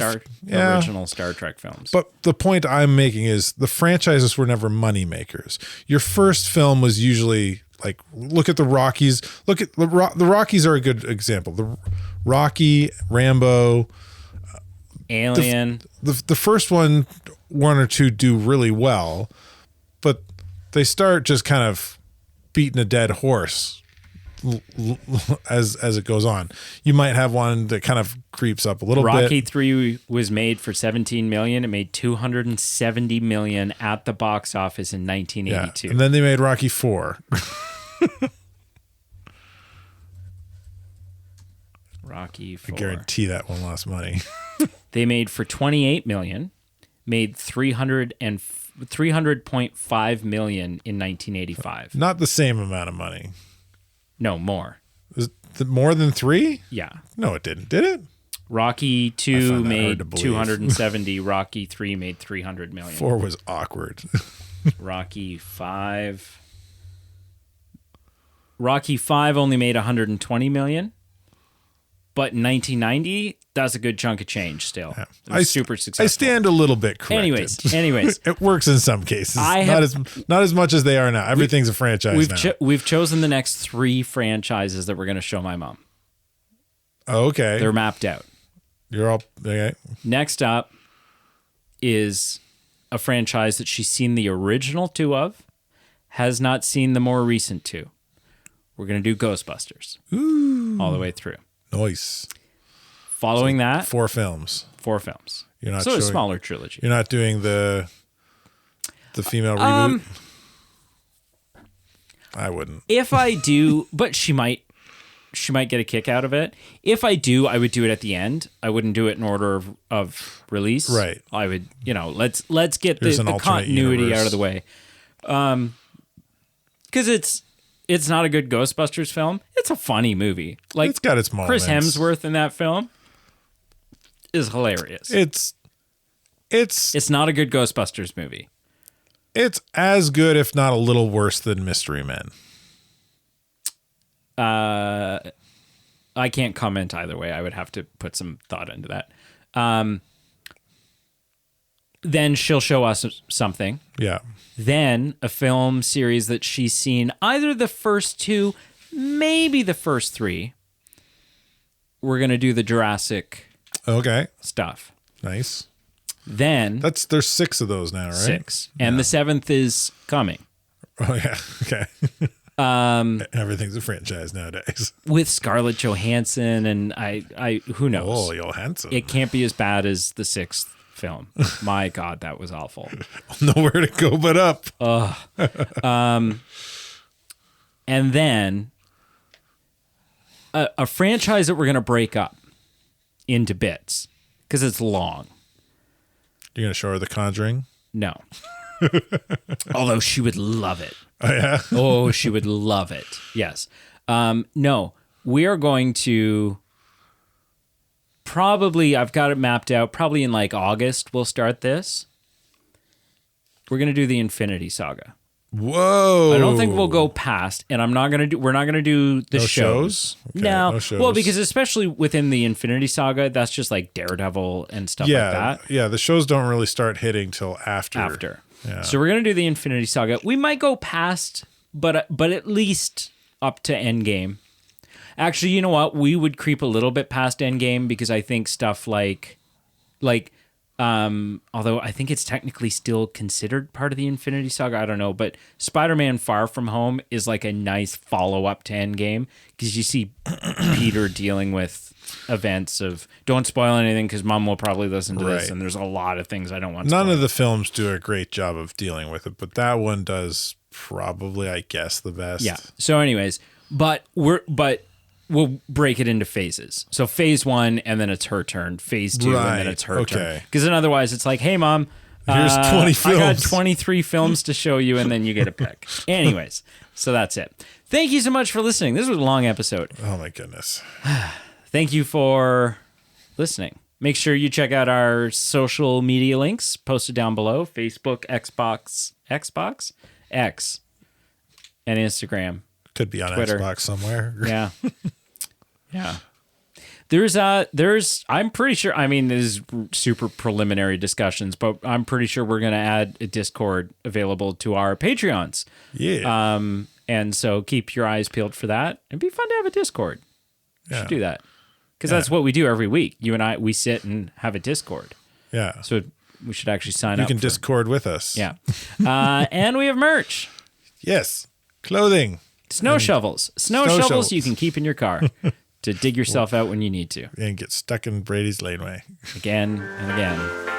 original Star Trek films. But the point I'm making is the franchises were never money makers. Your first film was usually like, look at the Rockies. Look at the Rockies are a good example. The Rocky, Rambo, Alien. The first one or two do really well, but they start just kind of beating a dead horse as it goes on. You might have one that kind of creeps up a little bit. Rocky 3 was made for $17 million. It made $270 million at the box office in 1982. Yeah. And then they made Rocky 4. Rocky 4. I guarantee that one lost money. They made for $28 million, made $300.5 million in 1985. Not the same amount of money. No, more. Is it more than 3? Yeah. No, it didn't. Did it? Rocky 2 made 270. Rocky 3 made $300 million. 4 was awkward. Rocky 5 only made $120 million. But in 1990, that's a good chunk of change still. Yeah. It was super successful. I stand a little bit corrected. Anyways. It works in some cases. Not as much as they are now. Everything's a franchise now. We've chosen the next 3 franchises that we're going to show my mom. Oh, okay. They're mapped out. You're all okay. Next up is a franchise that she's seen the original 2 of, has not seen the more recent 2. We're going to do Ghostbusters. Ooh. All the way through. Nice. Following that, 4 films. 4 films. You're not a smaller trilogy. You're not doing the the female reboot? I wouldn't. If I do, but she might get a kick out of it. If I do, I would do it at the end. I wouldn't do it in order of release. Right. I would, let's get Here's an the alternate continuity universe. out of the way. Because it's not a good Ghostbusters film. It's a funny movie. Like, It's got its Chris moments. Hemsworth in that film is hilarious. It's It's not a good Ghostbusters movie. It's as good, if not a little worse, than Mystery Men. I can't comment either way. I would have to put some thought into that. Then she'll show us something. Yeah. Then a film series that she's seen, either the first two, maybe the first three. We're going to do the Jurassic Okay. stuff. Nice. Then There's 6 of those now, right? 6. And the 7th is coming. Oh yeah. Okay. Everything's a franchise nowadays. With Scarlett Johansson and I who knows? Oh, Johansson. It can't be as bad as the 6th film. My God, that was awful. Nowhere to go but up. And then a franchise that we're going to break up into bits because it's long. You're gonna show her The Conjuring? No. Although she would love it. Oh yeah. Oh, she would love it. Yes. No, we are going to probably, I've got it mapped out, probably in like August, we'll start this. We're going to do the Infinity Saga. Whoa. I don't think we'll go past, and we're not going to do the No shows. shows? Okay, No. no shows. Well, because especially within the Infinity Saga, that's just like Daredevil and stuff like that. Yeah, the shows don't really start hitting till after. Yeah. So we're going to do the Infinity Saga. We might go past, but at least up to Endgame. Actually, you know what? We would creep a little bit past Endgame because I think stuff like although I think it's technically still considered part of the Infinity Saga, I don't know, but Spider-Man Far From Home is like a nice follow-up to Endgame because you see Peter dealing with events of, don't spoil anything because Mom will probably listen to this, Right. and there's a lot of things I don't want to None spoil. of the films do a great job of dealing with it, but that one does probably, I guess, the best. Yeah. So anyways, but we'll break it into phases. So phase 1, and then it's her turn. Phase 2, and then Right, it's her turn. okay. Because then otherwise it's like, hey, Mom, Here's 20 I got films. 23 films to show you, and then you get a pick. Anyways, so that's it. Thank you so much for listening. This was a long episode. Oh my goodness. Thank you for listening. Make sure you check out our social media links posted down below: Facebook, Xbox, X, and Instagram. Could be on Twitter. Xbox somewhere. Yeah. Yeah. There's I'm pretty sure, I mean, this is super preliminary discussions, but I'm pretty sure we're going to add a Discord available to our Patreons. Yeah. And so keep your eyes peeled for that. It'd be fun to have a Discord. We should do that. Because that's what we do every week. You and I, we sit and have a Discord. Yeah. So we should actually sign You up. can for- Discord with us. Yeah. And we have merch. Yes. Clothing. Snow shovels. Snow Snow shovels shovels. you can keep in your car to dig yourself out when you need to. And get stuck in Brady's laneway. Again and again.